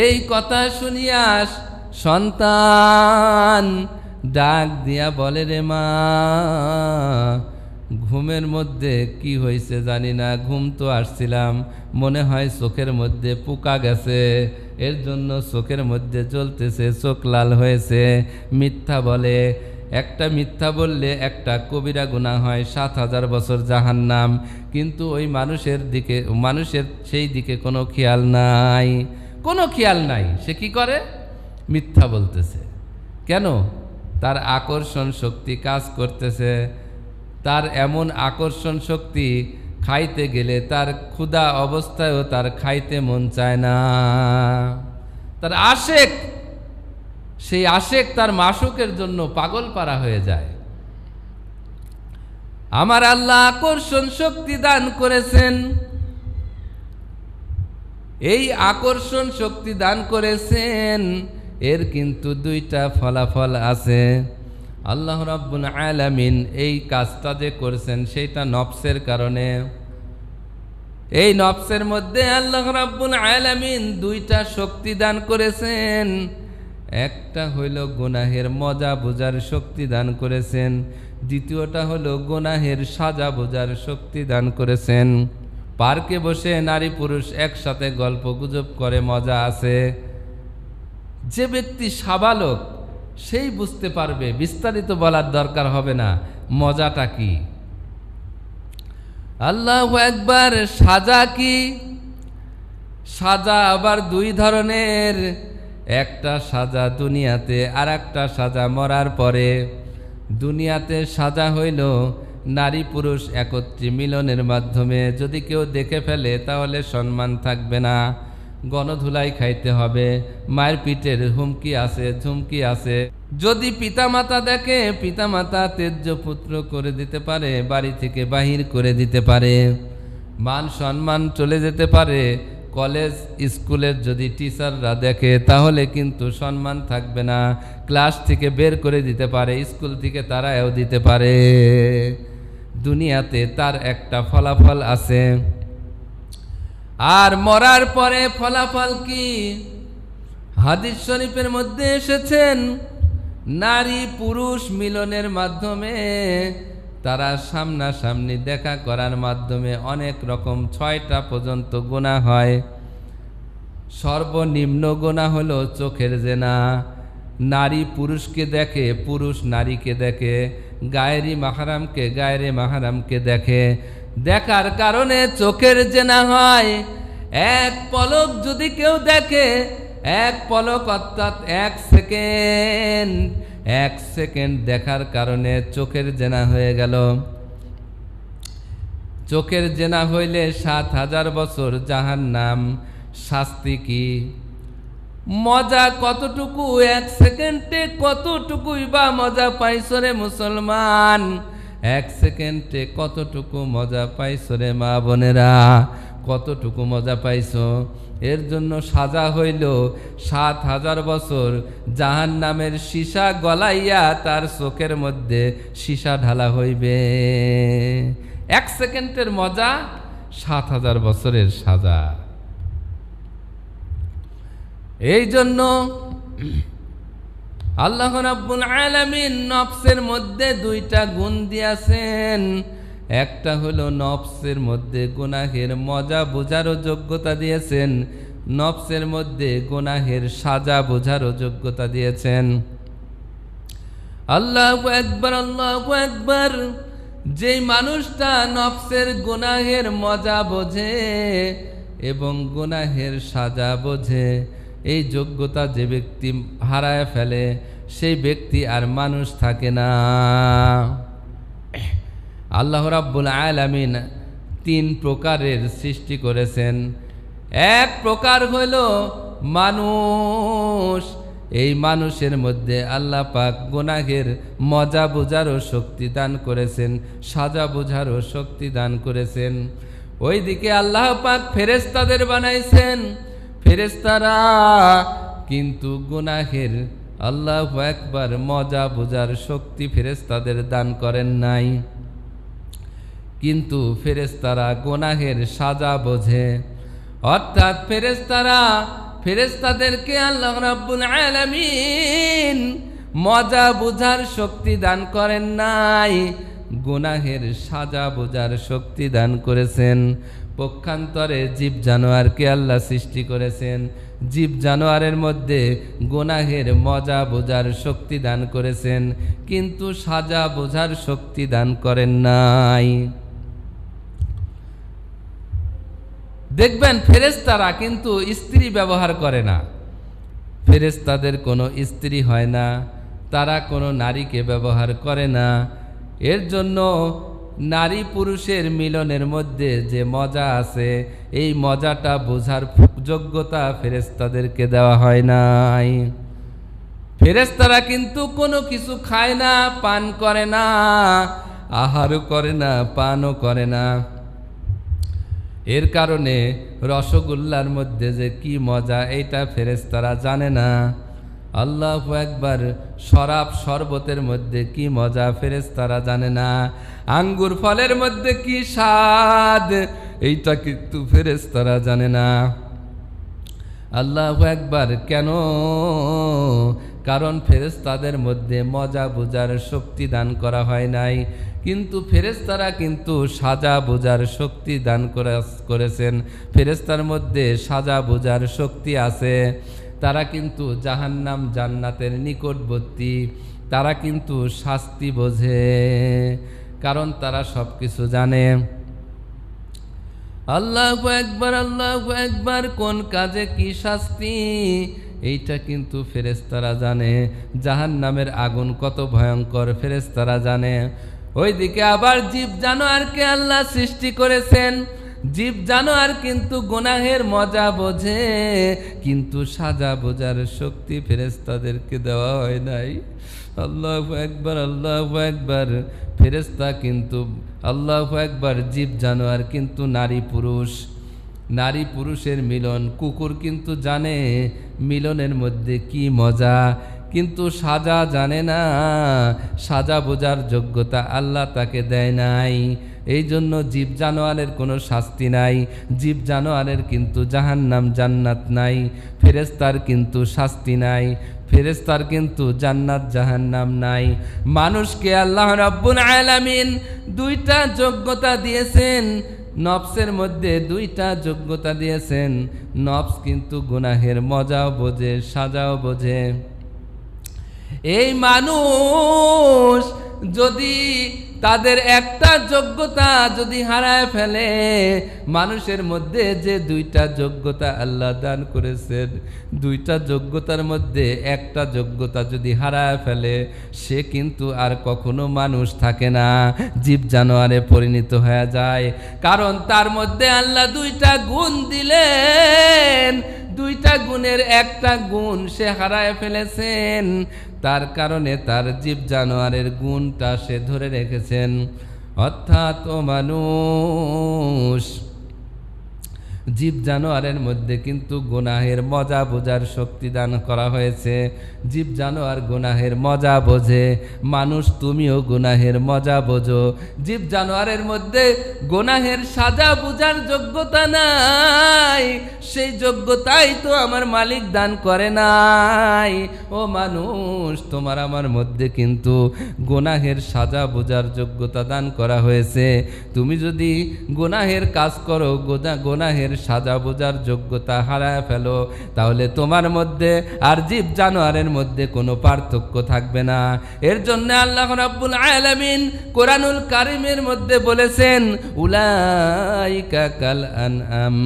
এই কথা শুনিয়া সন্তান ডাক দিয়া বলে রে মা, ঘুমের মধ্যে কি হয়েছে জানি না, ঘুম তো আসছিলাম, মনে হয় চোখের মধ্যে পোকা গেছে, এর জন্য চোখের মধ্যে জ্বলতেছে, চোখ লাল হয়েছে। মিথ্যা বলে, একটা মিথ্যা বললে একটা কবিরা গুনাহ হয়, 7000 বছর জাহান্নাম। কিন্তু ওই মানুষের সেই দিকে কোনো খেয়াল নাই, কোনো খেয়াল নাই। সে কি করে? মিথ্যা বলতেছে। কেন? তার আকর্ষণ শক্তি কাজ করতেছে। তার এমন আকর্ষণ শক্তি, খাইতে গেলে তার ক্ষুধা অবস্থায়ও তার খাইতে মন চায় না। তার আশেক, সেই আশেক তার মাশুকের জন্য পাগল পারা হয়ে যায়। আমার আল্লাহ আকর্ষণ শক্তি দান করেছেন। এই আকর্ষণ শক্তি দান করেছেন, এর কিন্তু দুইটা ফলাফল আছে। আল্লাহ রাব্বুল আলামিন এই কাজটা যে করেছেন সেটা নফসের কারণে। এই নফসের মধ্যে আল্লাহ রাব্বুল আলামিন দুইটা শক্তি দান করেছেন। একটা হইল গুনাহের মজা বোঝার শক্তি দান করেছেন, দ্বিতীয়টা হলো গুনাহের সাজা বোঝার শক্তি দান করেছেন। পার্কে বসে নারী পুরুষ একসাথে গল্প গুজব করে, মজা আছে। যে ব্যক্তি সাবালক সেই বুঝতে পারবে, বিস্তারিত বলার দরকার হবে না মজাটা কি। আল্লাহু আকবার। সাজা কি? সাজা আবার দুই ধরনের, একটা সাজা দুনিয়াতে আর একটা সাজা মরার পরে। দুনিয়াতে সাজা হইল নারী পুরুষ একত্রে মিলনের মাধ্যমে। যদি কেউ দেখে ফেলে তাহলে সম্মান থাকবে না, গণধুলাই খাইতে হবে, মায়ের পিঠের হুমকি আছে, ঝুমকি আছে। যদি পিতামাতা দেখে, পিতামাতা তেজ্য পুত্র করে দিতে পারে, বাড়ি থেকে বাহির করে দিতে পারে, মান সম্মান চলে যেতে পারে। কলেজ স্কুলের যদি টিচাররা দেখে তাহলে কিন্তু সম্মান থাকবে না, ক্লাস থেকে বের করে দিতে পারে, স্কুল থেকে তারাও দিতে পারে। দুনিয়াতে তার একটা ফলাফল আছে। আর মরার পরে ফলাফল কি? হাদিস শরীফের মধ্যে এসেছেন নারী পুরুষ মিলনের মাধ্যমে, তারা সামনাসামনি দেখা করার মাধ্যমে অনেক রকম 6টা পর্যন্ত গুনাহ হয়। সর্বনিম্ন গুনাহ হলো চোখের জেনা। নারী পুরুষকে দেখে, পুরুষ নারীকে দেখে, গায়েরি মাহরামকে গায়েরে মাহরামকে দেখে, দেখার কারণে চোখের জেনা হয়। এক পলক যদি কেউ দেখে, এক পলক অর্থাৎ 1 সেকেন্ড দেখার কারণে চোখের জেনা হয়ে গেল। চোখের জেনা হইলে 7000 বছর জাহান্নাম। শাস্তি কি? মজা কতটুকু? 1 সেকেন্ডে কতটুকুই বা মজা পাইছো রে মুসলমান? 1 সেকেন্ডে কতটুকু মজা পাইছো রে মা বোনেরা? কতটুকু মজা পাইছো? এর জন্য সাজা হইল 7000 বছর জাহান্নামের সীসা গলাইয়া তার চোখের মধ্যে সীসা ঢালা হইবে। 1 সেকেন্ডের মজা, 7000 বছরের সাজা। এই জন্য আল্লাহ রাব্বুল আলামিন নফসের মধ্যে 2টা গুণ দিয়েছেন। একটা হলো নফসের মধ্যে গুনাহের মজা বোঝারও যোগ্যতা দিয়েছেন, নফসের মধ্যে গুনাহের সাজা বোঝারও যোগ্যতা দিয়েছেন। আল্লাহু আকবার, আল্লাহু আকবার। যেই মানুষটা নফসের গুনাহের মজা বোঝে এবং গুনাহের সাজা বোঝে, এই যোগ্যতা যে ব্যক্তি হারায় ফেলে, সেই ব্যক্তি আর মানুষ থাকে না। আল্লাহ রাব্বুল আলামিন 3 প্রকারের সৃষ্টি করেছেন। এক প্রকার হইল মানুষ। এই মানুষের মধ্যে আল্লাহ পাক গুনাহের মজা বোঝারও শক্তি দান করেছেন, সাজা বোঝারও শক্তি দান করেছেন। ওইদিকে আল্লাহ পাক ফেরেশতাদের বানাইছেন। ফেরেশতারা কিন্তু গুনাহের আল্লাহু আকবার মজা বোঝার শক্তি ফেরেশতাদের দান করেন নাই, কিন্তু ফেরেশতারা গুনাহের সাজা বোঝে। অর্থাৎ ফেরেশতাদেরকে আল্লাহ রাব্বুল আলামিন মজা বোঝার শক্তি দান করেন নাই, গুনাহের সাজা বোঝার শক্তি দান করেছেন। পক্ষান্তরে জীব জানোয়ারকে আল্লাহ সৃষ্টি করেছেন। জীব জানোয়ারের মধ্যে গুনাহের মজা বোঝার শক্তি দান করেছেন, কিন্তু সাজা বোঝার শক্তি দান করেন নাই। দেখবেন ফেরেশতারা কিন্তু স্ত্রী ব্যবহার করে না, ফেরেশতাদের কোনো স্ত্রী হয় না, তারা কোনো নারীকে ব্যবহার করে না। এর জন্য নারী পুরুষের মিলনের মধ্যে যে মজা আছে, এই মজাটা বোঝার যোগ্যতা ফেরেশতাদেরকে দেওয়া হয় নাই। ফেরেশতারা কিন্তু কোনো কিছু খায় না, পান করে না, আহারও করে না, পানও করে না। এর কারণে রসগোল্লার মধ্যে যে কি মজা, এইটা ফেরেশতারা জানে না। আল্লাহু আকবার। শরাব শরবতের মধ্যে কি মজা, ফেরেশতারা জানে না। আঙ্গুর ফলের মধ্যে কি স্বাদ, এইটা কিন্তু ফেরেশতারা জানে না। আল্লাহু আকবার। কেন? কারণ ফেরেশতাদের মধ্যে মজা বোঝার শক্তি দান করা হয় নাই, কিন্তু ফেরেশতারা কিন্তু সাজা বোঝার শক্তি দান করেছেন। ফেরেশতার মধ্যে সাজা বোঝার শক্তি আছে। তারা কিন্তু জাহান্নাম জান্নাতের নিকটবর্তী, তারা কিন্তু শাস্তি বোঝে, কারণ তারা সব কিছু জানে। আল্লাহু আকবার, আল্লাহু আকবার। কোন কাজে কি শাস্তি, এইটা কিন্তু ফেরেশতারা জানে। জাহান্নামের আগুন কত ভয়ঙ্কর ফেরেশতারা জানে। ওইদিকে আবার জীব জানোয়ারকে আল্লাহ সৃষ্টি করেছেন। জীব জানোয়ার কিন্তু গুনাহের মজা বোঝে, কিন্তু সাজা বোঝার শক্তি ফেরেশতাদেরকে দেওয়া হয় নাই। আল্লাহু আকবার, আল্লাহু আকবার। ফেরেশতা কিন্তু আল্লাহু আকবার। জীব জানোয়ার কিন্তু নারী পুরুষ, নারী পুরুষের মিলন। কুকুর কিন্তু জানে মিলনের মধ্যে কি মজা, কিন্তু সাজা জানে না, সাজা বোঝার যোগ্যতা আল্লাহ তাকে দেয় নাই। এই জন্য জীব জানোয়ারের কোনো শাস্তি নাই, জীব জানোয়ারের কিন্তু জাহান্নাম জান্নাত নাই, ফেরেশতার কিন্তু শাস্তি নাই, ফেরেশতার কিন্তু জান্নাত জাহান্নাম নাই। মানুষকে আল্লাহ রাব্বুল আলামিন দুইটা যোগ্যতা দিয়েছেন, নফসের মধ্যে দুইটা যোগ্যতা দিয়েছেন। নফস কিন্তু গুনাহের মজাও বোঝে, সাজাও বোঝে। এই মানুষ যদি তাদের একটা যোগ্যতা যদি হারায় ফেলে, মানুষের মধ্যে যে দুইটা যোগ্যতা আল্লাহ দান করেছেন, দুইটা যোগ্যতার মধ্যে একটা যোগ্যতা যদি হারায় ফেলে, সে কিন্তু আর কখনো মানুষ থাকে না, জীব জানোয়ারে পরিণত হয়ে যায়। কারণ তার মধ্যে আল্লাহ দুইটা গুণ দিলেন, দুইটা গুণের একটা গুণ সে হারায় ফেলেছেন। তার কারণে তার জীব জানোয়ারের গুণটা সে ধরে রেখেছেন। অর্থাৎ ও মানুষ, জীব জানোয়ারের মধ্যে কিন্তু গুনাহের মজা বোঝার শক্তি দান করা হয়েছে। জীব জানোয়ার গুনাহের মজা বোঝে, মানুষ তুমিও গুনাহের মজা বোঝো। জীব জানোয়ারের মধ্যে গুনাহের সাজা বোঝার যোগ্যতা নাই, সেই যোগ্যতাই তো আমার মালিক দান করে নাই। ও মানুষ, তোমার আমার মধ্যে কিন্তু গুনাহের সাজা বোঝার যোগ্যতা দান করা হয়েছে। তুমি যদি গুনাহের কাজ করো, গুনাহের সাজা বোঝার যোগ্যতা হারায় ফেলো, তাহলে তোমার মধ্যে আর জীব জানোয়ারের মধ্যে কোনো পার্থক্য থাকবে না। এর জন্য আল্লাহ রাব্বুল আলামিন কোরআনুল কারীমের মধ্যে বলেছেন, উলাইকা কাল আনআম।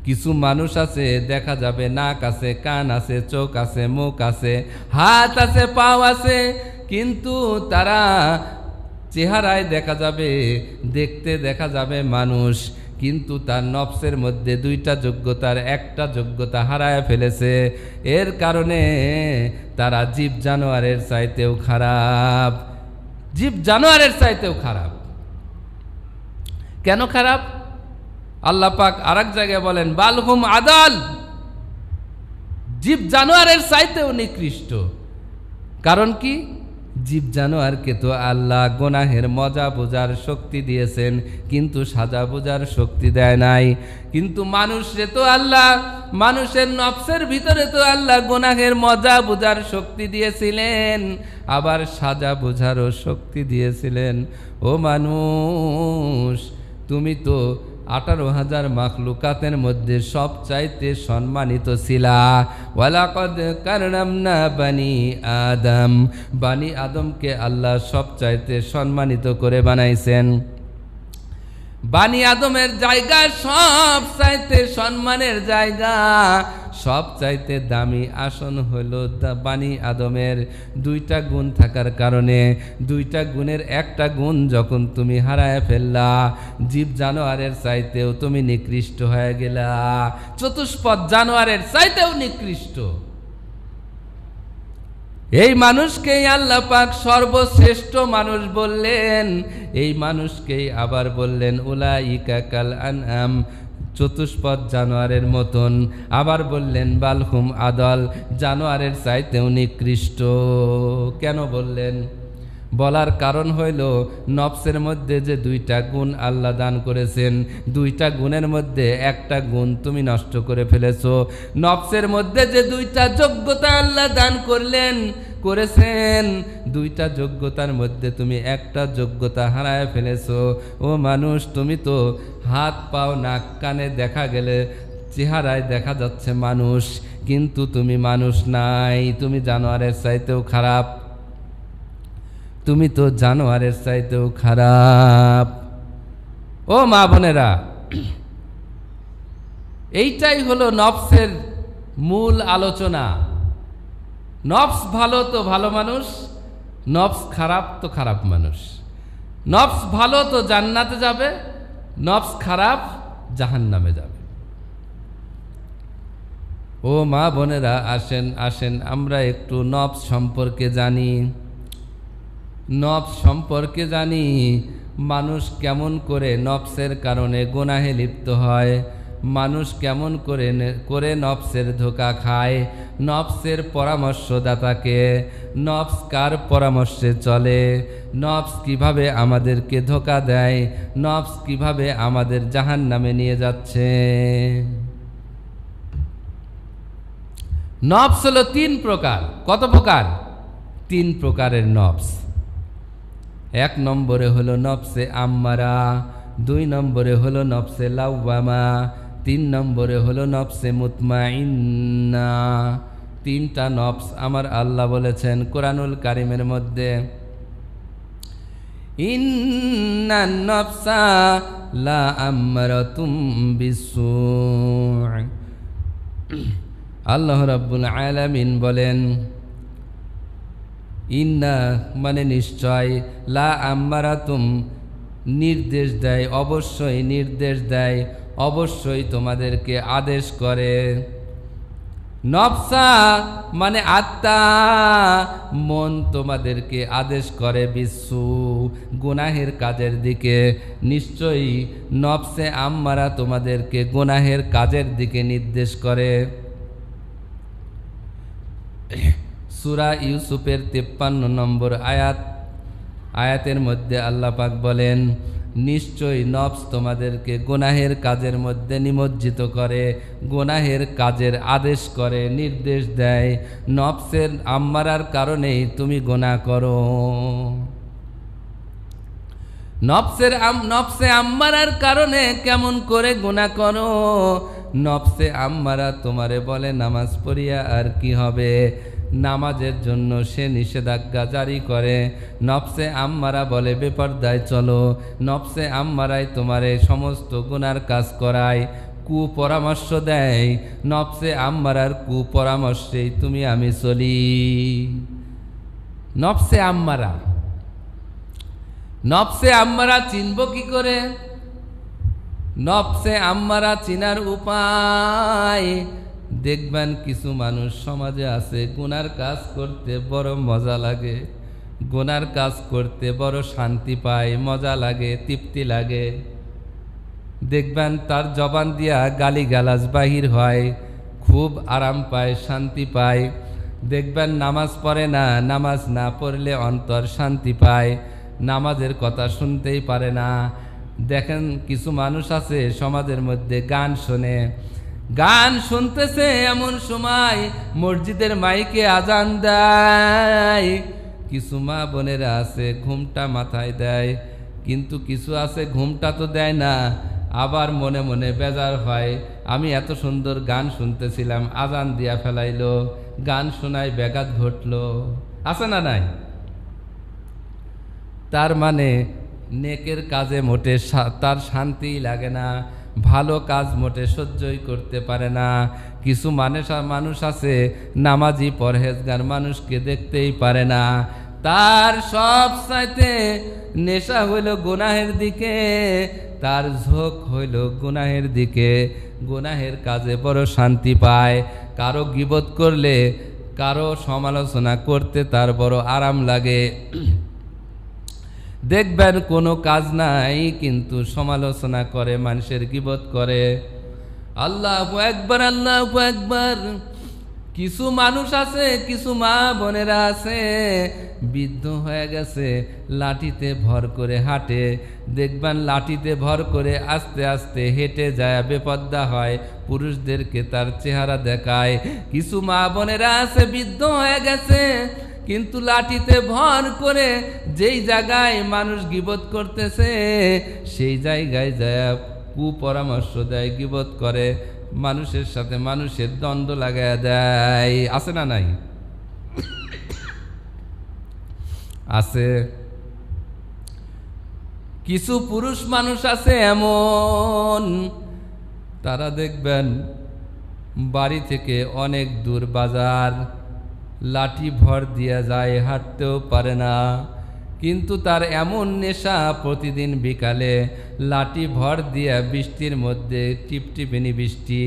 কিছু মানুষ আছে, দেখা যাবে নাক আছে, কান আছে, চোখ আছে, মুখ আছে, হাত আছে, পাও আছে, কিন্তু তারা চেহারায় দেখা যাবে, দেখতে দেখা যাবে মানুষ, কিন্তু তার নফসের মধ্যে দুইটা যোগ্যতার একটা যোগ্যতা হারায় ফেলেছে। এর কারণে তারা জীব জানোয়ারের চাইতেও খারাপ, জীব জানোয়ারের চাইতেও খারাপ। কেন খারাপ? আল্লাহ পাক আরেক জায়গায় বলেন, বালহুম আদাল, জীব জানোয়ারের চাইতেও নিকৃষ্ট। কারণ কি? জীব জানোয়ারকে তো আল্লাহ গুনাহের মজা বোঝার শক্তি দিয়েছেন, কিন্তু সাজা বোঝার শক্তি দেয় নাই। কিন্তু মানুষরে তো আল্লাহ, মানুষের নফসের ভিতরে তো আল্লাহ গুনাহের মজা বোঝার শক্তি দিয়েছিলেন, আবার সাজা বোঝারও শক্তি দিয়েছিলেন। ও মানুষ, তুমি তো 18,000 মাখলুকাতের মধ্যে সবচাইতে সম্মানিত ছিলা। ওয়ালাকাদ কাররামনা বানি আদম, বানি আদমকে আল্লাহ সবচাইতে সম্মানিত করে বানাইছেন। বানি আদমের জায়গা সবচাইতে সম্মানের জায়গা, সবচাইতে দামি আসন হলো বানি আদমের। দুইটা গুণ থাকার কারণে, দুইটা গুণের একটা গুণ যখন তুমি হারায় ফেললা, জীব জানোয়ারের চাইতেও তুমি নিকৃষ্ট হয়ে গেলা, চতুষ্পদ জানোয়ারের চাইতেও নিকৃষ্ট। এই মানুষকেই আল্লাহ পাক সর্বশ্রেষ্ঠ মানুষ বললেন। এই মানুষকেই আবার বললেন উলাইকা কাল আনআম, চতুষ্পদ জানোয়ারের মতন। আবার বললেন বালহুম আদাল, জানোয়ারের চাইতেও নিকৃষ্ট। কেন বললেন? বলার কারণ হইল, নফসের মধ্যে যে দুইটা গুণ আল্লাহ দান করেছেন, দুইটা গুণের মধ্যে একটা গুণ তুমি নষ্ট করে ফেলেছো। নফসের মধ্যে যে দুইটা যোগ্যতা আল্লাহ দান করেছেন, দুইটা যোগ্যতার মধ্যে তুমি একটা যোগ্যতা হারায় ফেলেছো। ও মানুষ, তুমি তো হাত পাও নাক কানে দেখা গেলে চেহারায় দেখা যাচ্ছে মানুষ, কিন্তু তুমি মানুষ নাই, তুমি জানোয়ারের চাইতেও খারাপ, তুমি তো জানোয়ারের চাইতেও খারাপ। ও মা বোনেরা, এইটাই হলো নফসের মূল আলোচনা। নফস ভালো তো ভালো মানুষ, নফস খারাপ তো খারাপ মানুষ। নফস ভালো তো জান্নাতে যাবে, নফস খারাপ জাহান্নামে যাবে। ও মা বোনেরা, আসেন আসেন আমরা একটু নফস সম্পর্কে জানি। নফস সম্পর্কে জানি, মানুষ কেমন করে নফসের কারণে গুনাহে লিপ্ত হয়, মানুষ কেমন করে নফসের ধোঁকা খায়, নফসের পরামর্শদাতাকে, নফস কার পরামর্শে চলে, নফস কিভাবে আমাদেরকে ধোঁকা দেয়, নফস কিভাবে আমাদের জাহান্নামে নিয়ে যাচ্ছে। নফস হলো 3 প্রকার। কত প্রকার? 3 প্রকারের নফস। 1 নম্বরে হলো নফসে আম্মারা, 2 নম্বরে হলো নফসে লাওয়ামা, 3 নম্বরে হলো নফসে মুতমাইন্না। 3টা নফস আমার আল্লাহ বলেছেন কোরআনুল কারিমের মধ্যে, ইন্নান নফসা লা আম্মারাতুম বিসু। আল্লাহ রাব্বুল আলামিন বলেন, ইন্না মানে নিশ্চয়, লা আম্মারাতুম নির্দেশ দেয়, অবশ্যই নির্দেশ দেয়, অবশ্যই তোমাদেরকে আদেশ করে। নফসা মানে আত্মা, মন তোমাদেরকে আদেশ করে বিসু, গুনাহের কাজের দিকে। নিশ্চয়ই নফসে আম্মারা তোমাদেরকে গুনাহের কাজের দিকে নির্দেশ করে। সূরা ইউসুফের 53 নম্বর আয়াতের মধ্যে আল্লাহ পাক বলেন, নিশ্চয়ই নফস তোমাদেরকে গুনাহের কাজের মধ্যে নিমজ্জিত করে, গুনাহের কাজের আদেশ করে, নির্দেশ দেয়। নফসের আম্মারার কারণেই তুমি গুনাহ করো। নফসে আম্মারার কারণে কেমন করে গুনাহ করো? নফসে আম্মারা তোমারে বলে নামাজ পড়িয়া আর কি হবে, নামাজের জন্য সে নিষেধাজ্ঞা জারি করে। নফসে আম্মারা বলে বেপরদায় চলো, নফসে আম্মারাই তোমারে সমস্ত গুনার কাজ করায়, কুপরামর্শ দেয়। নফসে আম্মারার কুপরামর্শেই তুমি আমি চলি। নফসে আম্মারা, নফসে আম্মারা চিনব কি করে? নফসে আম্মারা চিনার উপায়, দেখবেন কিছু মানুষ সমাজে আছে গুনার কাজ করতে বড় মজা লাগে, গুনার কাজ করতে বড় শান্তি পায়, মজা লাগে, তৃপ্তি লাগে। দেখবেন তার জবান দিয়া গালিগালাজ বাহির হয়, খুব আরাম পায়, শান্তি পায়। দেখবেন নামাজ পড়ে না, নামাজ না পড়লে অন্তর শান্তি পায়, নামাজের কথা শুনতেই পারে না। দেখেন কিছু মানুষ আছে সমাজের মধ্যে গান শোনে, গান শুনতেছে এমন সময় মসজিদের মাইকে আজান দেয়। কিছু মা বোনেরা আছে ঘুমটা মাথায় দেয়, কিন্তু কিছু আছে ঘুমটা তো দেয় না, আবার মনে মনে বেজার হয়, আমি এত সুন্দর গান শুনতেছিলাম, আজান দিয়া ফেলাইলো, গান শোনায় ব্যাঘাত ঘটলো। আছে না নাই? তার মানে নেকের কাজে মোটে তার শান্তিই লাগে না, ভালো কাজ মোটে সহ্যই করতে পারে না। কিছু মানুষ আছে নামাজি পরহেজগার মানুষকে দেখতেই পারে না, তার সব চাইতে নেশা হইল গুনাহের দিকে, তার ঝোঁক হইল গুনাহের দিকে, গুনাহের কাজে বড় শান্তি পায়। কারো গীবত করলে, কারো সমালোচনা করতে তার বড় আরাম লাগে। দেখবেন কোনো কাজ নাই কিন্তু সমালোচনা করে, মানুষের গীবত করে। আল্লাহু আকবার, আল্লাহু আকবার। কিছু মানুষ আছে, কিছু মা বোনেরা আছে বৃদ্ধ হয়ে গেছে, লাঠিতে ভর করে হাঁটে। দেখবেন লাঠিতে ভর করে আস্তে আস্তে হেঁটে যায়, বেপর্দা হয়, পুরুষদেরকে তার চেহারা দেখায়। কিছু মা বোনেরা আছে বৃদ্ধ হয়ে গেছে, কিন্তু লাঠিতে ভর করে যেই জায়গায় মানুষ গীবত করতেছে সেই জায়গায় যায় কুপরামর্শ দেয়, গীবত করে, মানুষের সাথে মানুষের দ্বন্দ্ব লাগায় দেয়। আছে না নাই? আছে। কিছু পুরুষ মানুষ আছে এমন, তারা দেখবেন বাড়ি থেকে অনেক দূর বাজার, লাঠি ভর দিয়া যায়, হাঁটতেও পারে না, কিন্তু তার এমন নেশা প্রতিদিন বিকালে লাঠি ভর দিয়া, বৃষ্টির মধ্যে টিপটিপিনি বৃষ্টি,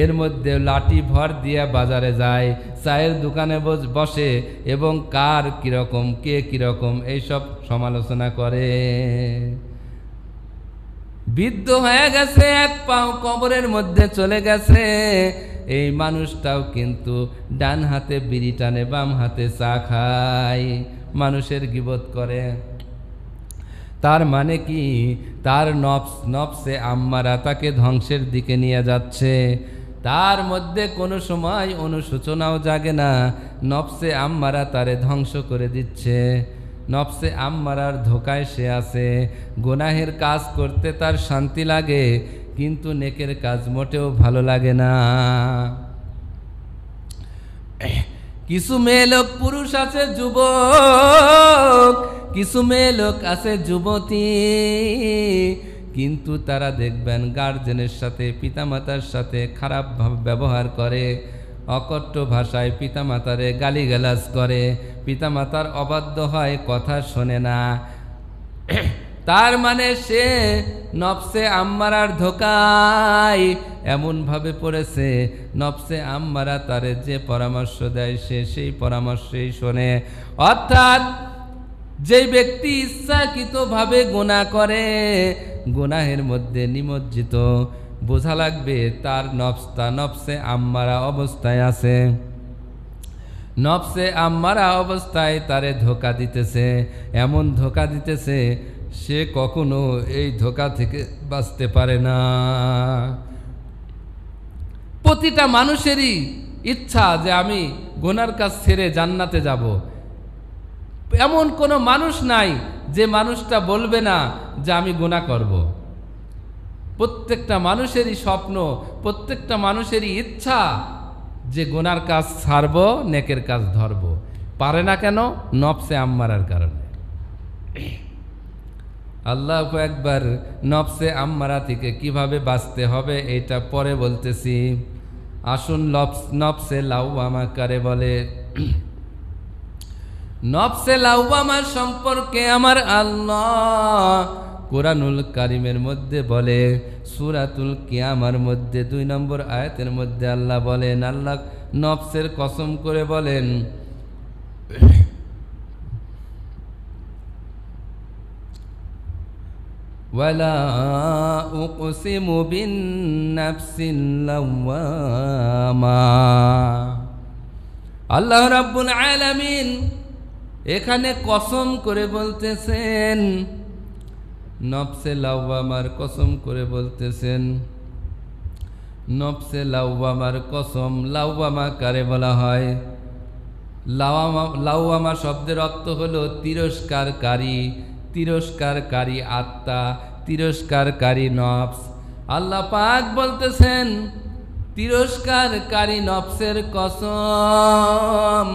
এর মধ্যে লাঠি ভর দিয়া বাজারে যায়, চায়ের দোকানে বসে এবং কার কীরকম, কে কীরকম এইসব সমালোচনা করে। বৃদ্ধ হয়ে গেছে, এক পাও কবরের মধ্যে চলে গেছে। এই মানুষটাও কিন্তু ডান হাতে বিড়ি টানে, বাম হাতে চা খায়, মানুষের গীবত করে। তার মানে কি? তার নফসে আম্মারা তাকে ধ্বংসের দিকে নিয়ে যাচ্ছে। তার মধ্যে কোনো সময় অনুশোচনাও জাগে না, নফসে আম্মারা তারে ধ্বংস করে দিচ্ছে। নফসে আম্মারার ধোকায় সে আছে। গুনাহের কাজ করতে তার শান্তি লাগে, কিন্তু নেকের কাজ মোটেও ভালো লাগে না। কিছু মেয়ে লোক পুরুষ আছে যুবক, কিছু মেয়ে লোক আছে যুবতী, কিন্তু তারা দেখবেন গার্জেনের সাথে, পিতামাতার সাথে খারাপ ব্যবহার করে, অকট্য ভাষায় পিতামাতারে গালিগালাজ করে, পিতামাতার অবাধ্য হয়, কথা শোনে না। তার মানে সে নফসে আম্মারার ধোকায় এমনভাবে পড়েছে, নফসে আম্মারা তারে যে পরামর্শ দেয় সে সেই পরামর্শই শোনে। অর্থাৎ যে ব্যক্তি ইচ্ছাকৃতভাবে গুনাহ করে, গুনাহের মধ্যে নিমজ্জিত, বোঝা লাগবে তার নফসে আম্মারা অবস্থায় আছে। নফসে আম্মারা অবস্থায় তারে ধোঁকা দিতেছে, এমন ধোঁকা দিতেছে সে কখনো এই ধোঁকা থেকে বাঁচতে পারে না। প্রতিটা মানুষেরই ইচ্ছা যে আমি গুনার কাজ ছেড়ে জান্নাতে যাব। এমন কোনো মানুষ নাই যে মানুষটা বলবে না যে আমি গুনাহ করব। প্রত্যেকটা মানুষেরই স্বপ্ন, প্রত্যেকটা মানুষেরই ইচ্ছা যে গুনার কাজ ছাড়ব, নেকের কাজ ধরব। পারে না কেন? নফসে আম্মারার কারণে। আল্লাহু আকবার। নফসে আম্মারা থেকে কিভাবে বাঁচতে হবে এটা পরে বলতেছি। আসুন নফসে লাওয়ামা কারে বলে। নফসে লাওয়ামা সম্পর্কে আমার আল্লাহ কুরআনুল কারীমের মধ্যে বলে, সূরাতুল কিয়ামার মধ্যে 2 নম্বর আয়াতের মধ্যে আল্লাহ বলেন, আল্লাহ নফসের কসম করে বলেন, ওয়ালা উকসিমু বিন-নাফসিল লাওয়ামা। আল্লাহ রাব্বুল আলামিন এখানে কসম করে বলতেছেন, নফসে লাওয়ামার কসম করে বলতেছেন। নফসে লাওয়ামার কসম। লাওয়ামা কারে বলা হয়? লাওয়ামা শব্দের অর্থ হলো তিরস্কারকারী, তিরস্কারকারী আত্মা, তিরস্কারকারী নফস। আল্লাহ পাক বলতেছেন তিরস্কারকারী নফসের কসম।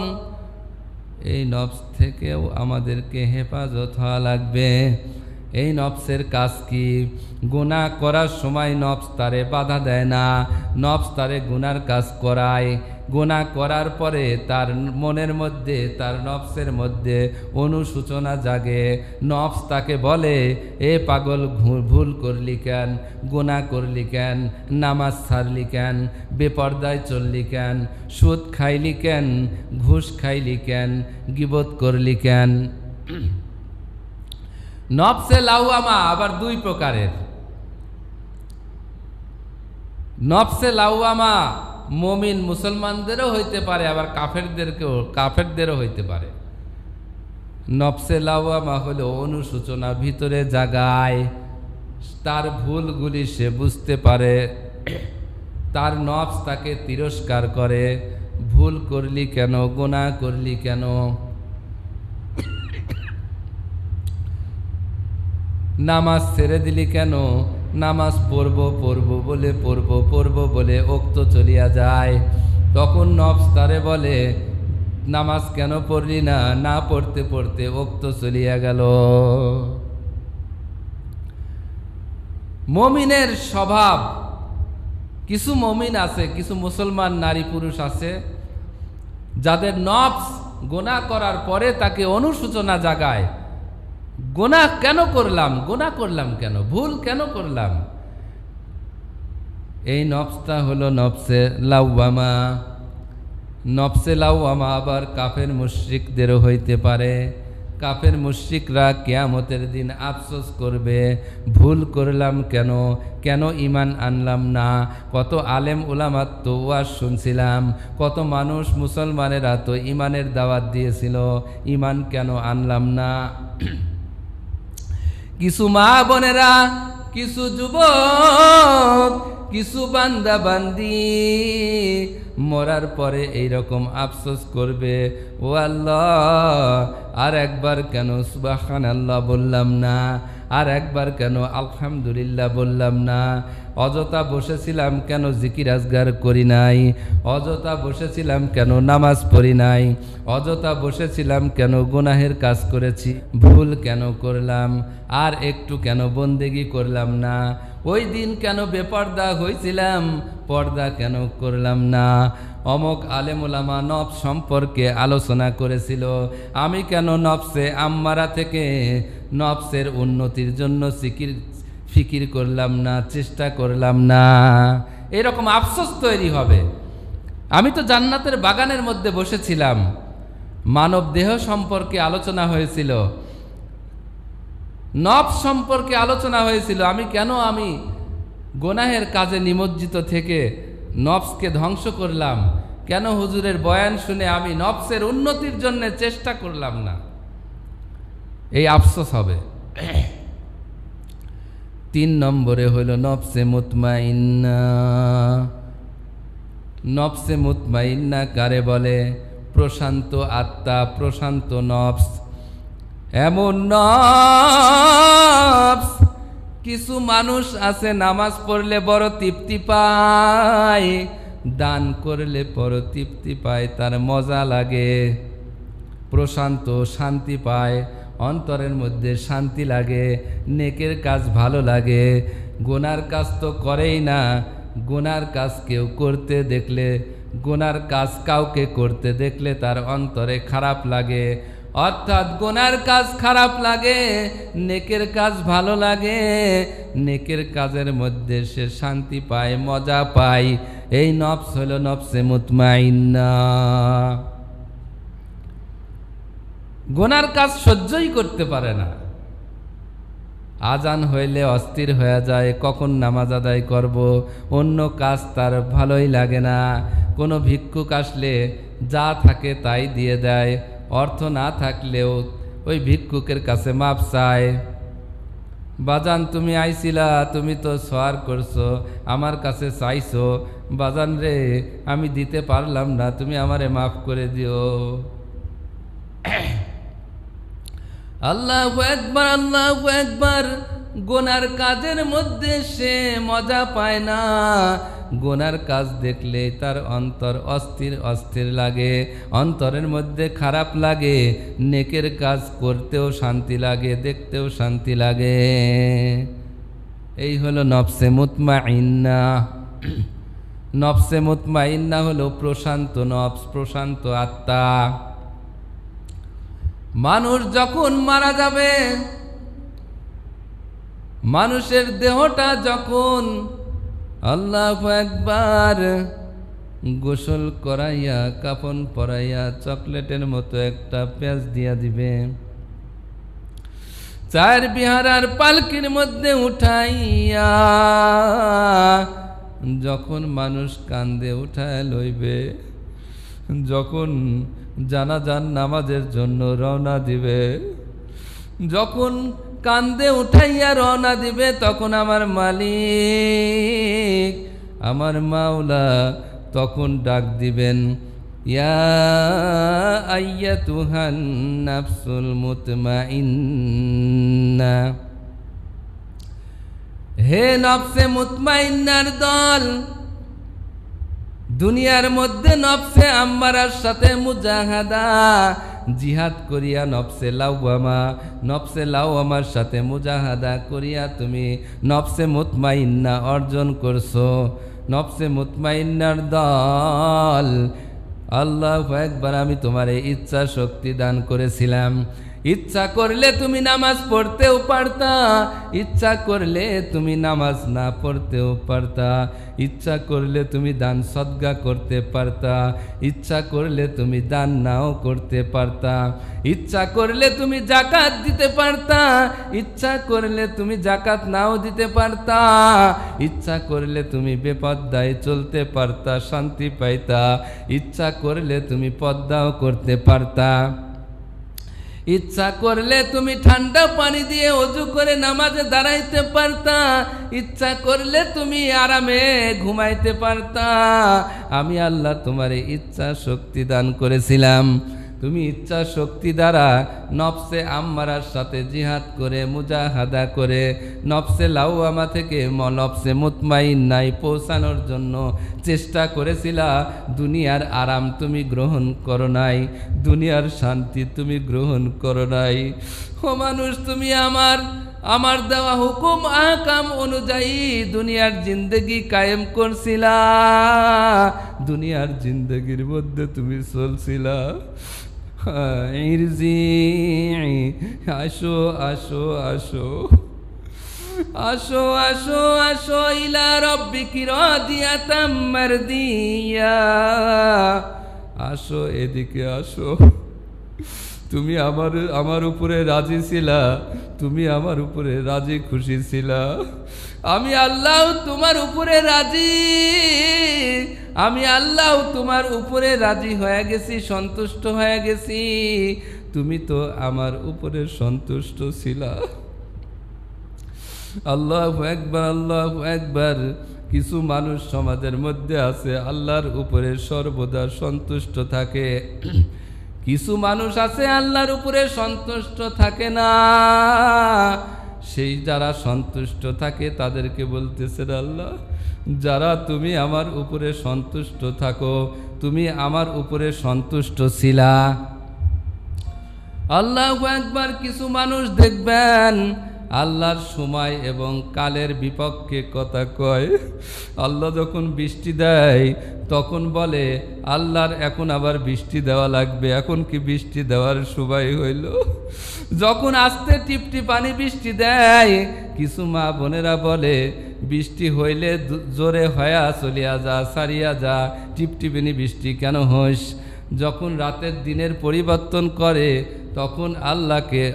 এই নফস থেকেও আমাদেরকে হেফাজত হওয়া লাগবে। এই নফসের কাজ কি? গুনাহ করার সময় নফস তারে বাধা দেয় না, নফস তারে গুনার কাজ করায়। গুনাহ করার পরে তার মনের মধ্যে, তার নফসের মধ্যে অনুশোচনা জাগে। নফস তাকে বলে, এ পাগল, ভুল করলি কেন, গুনাহ করলি কেন, নামাজ ছাড়লি কেন, বেপরদায় চললি কেন, সুদ খাইলি কেন, ঘুষ খাইলি কেন, গীবত করলি কেন। নফসে লাওয়ামা আবার 2 প্রকারের। নফসে লাওয়ামা মুমিন মুসলমানদেরও হইতে পারে, আবার কাফেরদেরও হইতে পারে। নফসে লাওয়ামা হলো অনুশোচনা ভিতরে জাগায়, তার ভুলগুলি সে বুঝতে পারে, তার নফস তাকে তিরস্কার করে। ভুল করলি কেন, গুনাহ করলি কেন, নামাজ ছেড়ে দিলি কেন, নামাজ পড়ব বলে ওক্ত চলিয়া যায়। তখন নফস তারে বলে, নামাজ কেন পড়লি না? না পড়তে পড়তে ওক্ত চলিয়া গেল। মুমিনের স্বভাব, কিছু মুমিন আছে, কিছু মুসলমান নারী পুরুষ আছে যাদের নফস গুনাহ করার পরে তাকে অনুশোচনা জাগায়। গুনাহ কেন করলাম, গুনাহ করলাম কেন, ভুল কেন করলাম। এই নফসটা হলো নফসে লাওয়ামা। নফসে লাওয়ামা আবার কাফের মুশরিকদেরও হইতে পারে। কাফের মুশরিকরা কিয়ামতের দিন আফসোস করবে, ভুল করলাম কেন, কেন ঈমান আনলাম না। কত আলেম উলামার তো ওয়াজ শুনছিলাম, কত মানুষ মুসলমানেরা তো ঈমানের দাওয়াত দিয়েছিল, ঈমান কেন আনলাম না। কিছু মা বোনেরা, কিছু যুবক, কিছু বান্দা বান্দি মরার পরে এইরকম আফসোস করবে, ও আল্লাহ আর একবার কেন সুবহানাল্লাহ বললাম না, আর একবার কেন আলহামদুলিল্লাহ বললাম না, অযথা বসেছিলাম কেন জিকির আজগার করি নাই, অযথা বসেছিলাম কেন নামাজ পড়ি নাই, অযথা বসেছিলাম কেন গুনাহের কাজ করেছি, ভুল কেন করলাম, আর একটু কেন বন্দেগি করলাম না, ওই দিন কেন বেপর্দা হয়েছিলাম, পর্দা কেন করলাম না। অমক আলেম ওলামা নফস সম্পর্কে আলোচনা করেছিল, আমি কেন নফসে আম্মারা থেকে নফসের উন্নতির জন্য ফিকির করলাম না, চেষ্টা করলাম না। এরকম আফসোস তৈরি হবে। আমি তো জান্নাতের বাগানের মধ্যে বসেছিলাম, মানব দেহ সম্পর্কে আলোচনা হয়েছিল, নফস সম্পর্কে আলোচনা হয়েছিল, আমি কেন গুনাহের কাজে নিমজ্জিত থেকে নফসকে ধ্বংস করলাম, কেন হুজুরের বয়ান শুনে আমি নফসের উন্নতির জন্য চেষ্টা করলাম না, এই আফসোস হবে। 3 নম্বরে হইল নফসে মুতমাইন্না। নফসে মুতমাইন্না কারে বলে? প্রশান্ত আত্মা, প্রশান্ত নফস। এমন নফস, কিছু মানুষ আছে নামাজ পড়লে বড় তৃপ্তি পায়, দান করলে বড় তৃপ্তি পায়, তার মজা লাগে, প্রশান্ত শান্তি পায়, অন্তরের মধ্যে শান্তি লাগে, নেকের কাজ ভালো লাগে। গুনার কাজ তো করেই না, গুনার কাজ কেউ করতে দেখলে, গুনার কাজ কাউকে করতে দেখলে তার অন্তরে খারাপ লাগে, অর্থাৎ গুনার কাজ খারাপ লাগে, নেকের কাজ ভালো লাগে, নেকের কাজের মধ্যে সে শান্তি পায়, মজা পায়। এই নফস হলো নফসে মুতমাইন্না। গুনার কাজ সহ্যই করতে পারে না, আজান হইলে অস্থির হয়ে যায়, কখন নামাজ আদায় করব, অন্য কাজ তার ভালোই লাগে না। কোনো ভিক্ষুক আসলে যা থাকে তাই দিয়ে দেয়, অর্থ না থাকলেও ওই ভিক্ষুকের কাছে মাপ চায়। বাজান তুমি আইছিলা, তুমি তো সওয়ার করছো, আমার কাছে চাইছো, বাজান রে আমি দিতে পারলাম না, তুমি আমারে মাফ করে দিও। আল্লাহু আকবার, আল্লাহু আকবার। গুনার কাজের মধ্যে সে মজা পায় না, গুনার কাজ দেখলে তার অন্তর অস্থির অস্থির লাগে, অন্তরের মধ্যে খারাপ লাগে। নেকের কাজ করতেও শান্তি লাগে, দেখতেও শান্তি লাগে। এই হলো নফসে মুতমাইন্না। নফসে মুতমাইন্না হলো প্রশান্ত নফস, প্রশান্ত আত্মা। মানুষ যখন মারা যাবে, মানুষের দেহটা যখন আল্লাহু আকবার গোসল করাইয়া, কাফন পরাইয়া, চকলেটের মতো একটা পেঁয়াজ দিয়া দিবে, চার বিহারার পালকির মধ্যে উঠাইয়া যখন মানুষ কান্দে উঠায় লইবে, যখন জানাজার নামাজের জন্য রওনা দিবে, যখন কান্দে উঠাইয়া রওনা দিবে, তখন আমার মালিক, আমার মাওলা তখন ডাক দিবেন, ইয়া আইয়াতুহান নাফসুল মুতমাইন্না, হে নফসে মুতমাইন্নার দল, দুনিয়ার মধ্যে নফসে আম্মারার সাথে মুজাহাদা, জিহাদ করিয়া নফসে লাওয়ামা, নফসে লাওয়ামার সাথে মুজাহাদা করিয়া তুমি নফসে মুতমাইন্না অর্জন করছো। নফসে মুতমাইন্নার দল, আল্লাহু আকবার, আমি তোমার ইচ্ছা শক্তি দান করেছিলাম, ইচ্ছা করলে তুমি নামাজ পড়তেও পারতা, ইচ্ছা করলে তুমি নামাজ না পড়তেও পারতা, ইচ্ছা করলে তুমি দান সদকা করতে পারতা, ইচ্ছা করলে তুমি দান নাও করতে পারতা, ইচ্ছা করলে তুমি যাকাত দিতে পারতা, ইচ্ছা করলে তুমি যাকাত নাও দিতে পারতা, ইচ্ছা করলে তুমি বেপর্দায় চলতে পারতা, শান্তি পাইতা, ইচ্ছা করলে তুমি পর্দাও করতে পারতা, ইচ্ছা করলে তুমি ঠান্ডা পানি দিয়ে ওযু করে নামাজে দাঁড়াইতে পারতা, ইচ্ছা করলে তুমি আরামে ঘুমাইতে পারতা। আমি আল্লাহ তোমার ইচ্ছা শক্তি দান করেছিলাম। তুমি ইচ্ছা শক্তি দ্বারা নফসে আম্মারার সাথে জিহাদ করে মুজাহাদা করে নফসে লাওয়ামা থেকে নফসে মুতমাইন্নায় পৌঁছানোর জন্য চেষ্টা করেছিলা। দুনিয়ার আরাম তুমি গ্রহণ করো নাই, দুনিয়ার শান্তি তুমি গ্রহণ করো নাই। ও মানুষ, তুমি আমার দেওয়া হুকুম আহকাম অনুযায়ী দুনিয়ার জিন্দেগি কায়েম করছিলা, দুনিয়ার জিন্দেগির মধ্যে তুমি চলছিলা। আসো আসো আসো আসো আসো আসো ইলা রব্বিকি রাদিয়াতাম মারদিয়া, আসো এদিকে আসো। তুমি আমার উপরে রাজি ছিলা, তুমি আমার উপরে রাজি খুশি ছিলা। আমি আল্লাহ তোমার উপরে রাজি, আমি আল্লাহ তোমার উপরে রাজি হয়ে গেছি, সন্তুষ্ট হয়ে গেছি। তুমি তো আমার উপরে সন্তুষ্ট ছিলা। আল্লাহু আকবার, আল্লাহু আকবার। কিছু মানুষ সমাজের মধ্যে আছে আল্লাহর উপরে সর্বদা সন্তুষ্ট থাকে, কিছু মানুষ আছে আল্লাহর উপরে সন্তুষ্ট থাকে না। সেই যারা সন্তুষ্ট থাকে তাদেরকে বলতেছে, আল্লাহ যারা তুমি আমার উপরে সন্তুষ্ট থাকো, তুমি আমার উপরে সন্তুষ্ট ছিলা। আল্লাহু আকবার। কিছু মানুষ দেখবেন আল্লাহর সময় এবং কালের বিপক্ষে কথা কয়। আল্লাহ যখন বৃষ্টি দেয় তখন বলে আল্লাহর এখন আবার বৃষ্টি দেওয়া লাগবে, এখন কি বৃষ্টি দেওয়ার সময় হইল। যখন আস্তে টিপটি পানি বৃষ্টি দেয়, কিছু মা বোনেরা বলে বৃষ্টি হইলে জোরে হয়া চলিয়া যা, সারিয়া যা, টিপটিপিনি বৃষ্টি কেন হইস। যখন রাতের দিনের পরিবর্তন করে তখন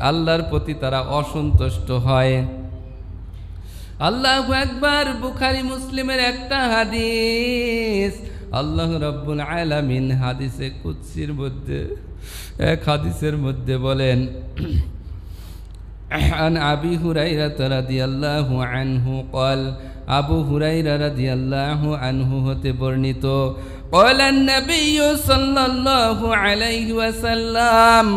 আল্লাহর প্রতি তারা অসন্তুষ্ট হয়। আল্লাহু আকবার। বুখারী মুসলিমের একটা হাদিস, আল্লাহ রাব্বুল আলামিন হাদিসে কুদসির মধ্যে এক হাদিসের মধ্যে বলেন, আন আবি হুরায়রা রাদিয়াল্লাহু আনহু قال, আবু হুরায়রা রাদিয়াল্লাহু আনহু হতে বর্ণিত, قال النبي صلى الله عليه وسلم,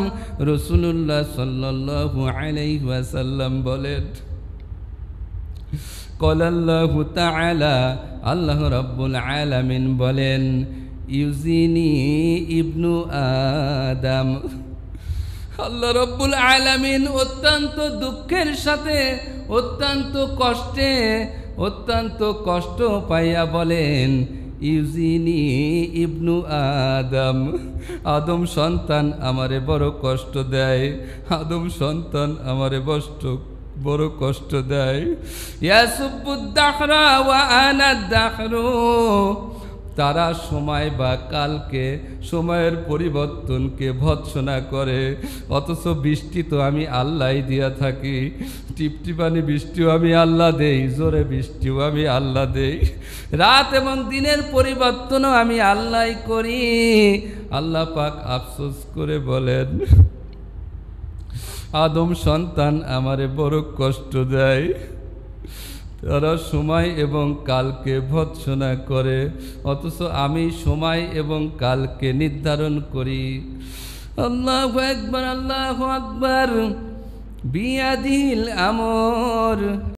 রাসূলুল্লাহ সাল্লাল্লাহু আলাইহি ওয়াসাল্লাম বলেন, قال الله تعالى, আল্লাহ রাব্বুল আলামিন বলেন, ইউজিনি ইবনু আদম, আল্লাহ রাব্বুল আলামিন অত্যন্ত দুঃখের সাথে, অত্যন্ত কষ্ট পাইয়া বলেন, ইউজিনি ইবনু আদম, আদম সন্তান আমারে বড় কষ্ট দেয়, আদম সন্তান আমারে বড় কষ্ট দেয়। ইয়াসুবুদ দাহরা ওয়া আনা দাহরু, তারা সময় বা কালকে, সময়ের পরিবর্তনকে ভৎসনা করে, অথচ বৃষ্টি তো আমি আল্লাহই দিয়া থাকি। টিপটিপানি বৃষ্টিও আমি আল্লাহ দেই, জোরে বৃষ্টিও আমি আল্লাহ দেই, রাত এবং দিনের পরিবর্তনও আমি আল্লাহই করি। আল্লাহ পাক আফসোস করে বলেন, আদম সন্তান আমারে বড় কষ্ট দেয়, তারা সময় এবং কালকে ভৎসনা করে, অথচ আমি সময় এবং কালকে নির্ধারণ করি। আল্লাহু আকবার, আল্লাহু আকবার। বিয়াদিল আমর।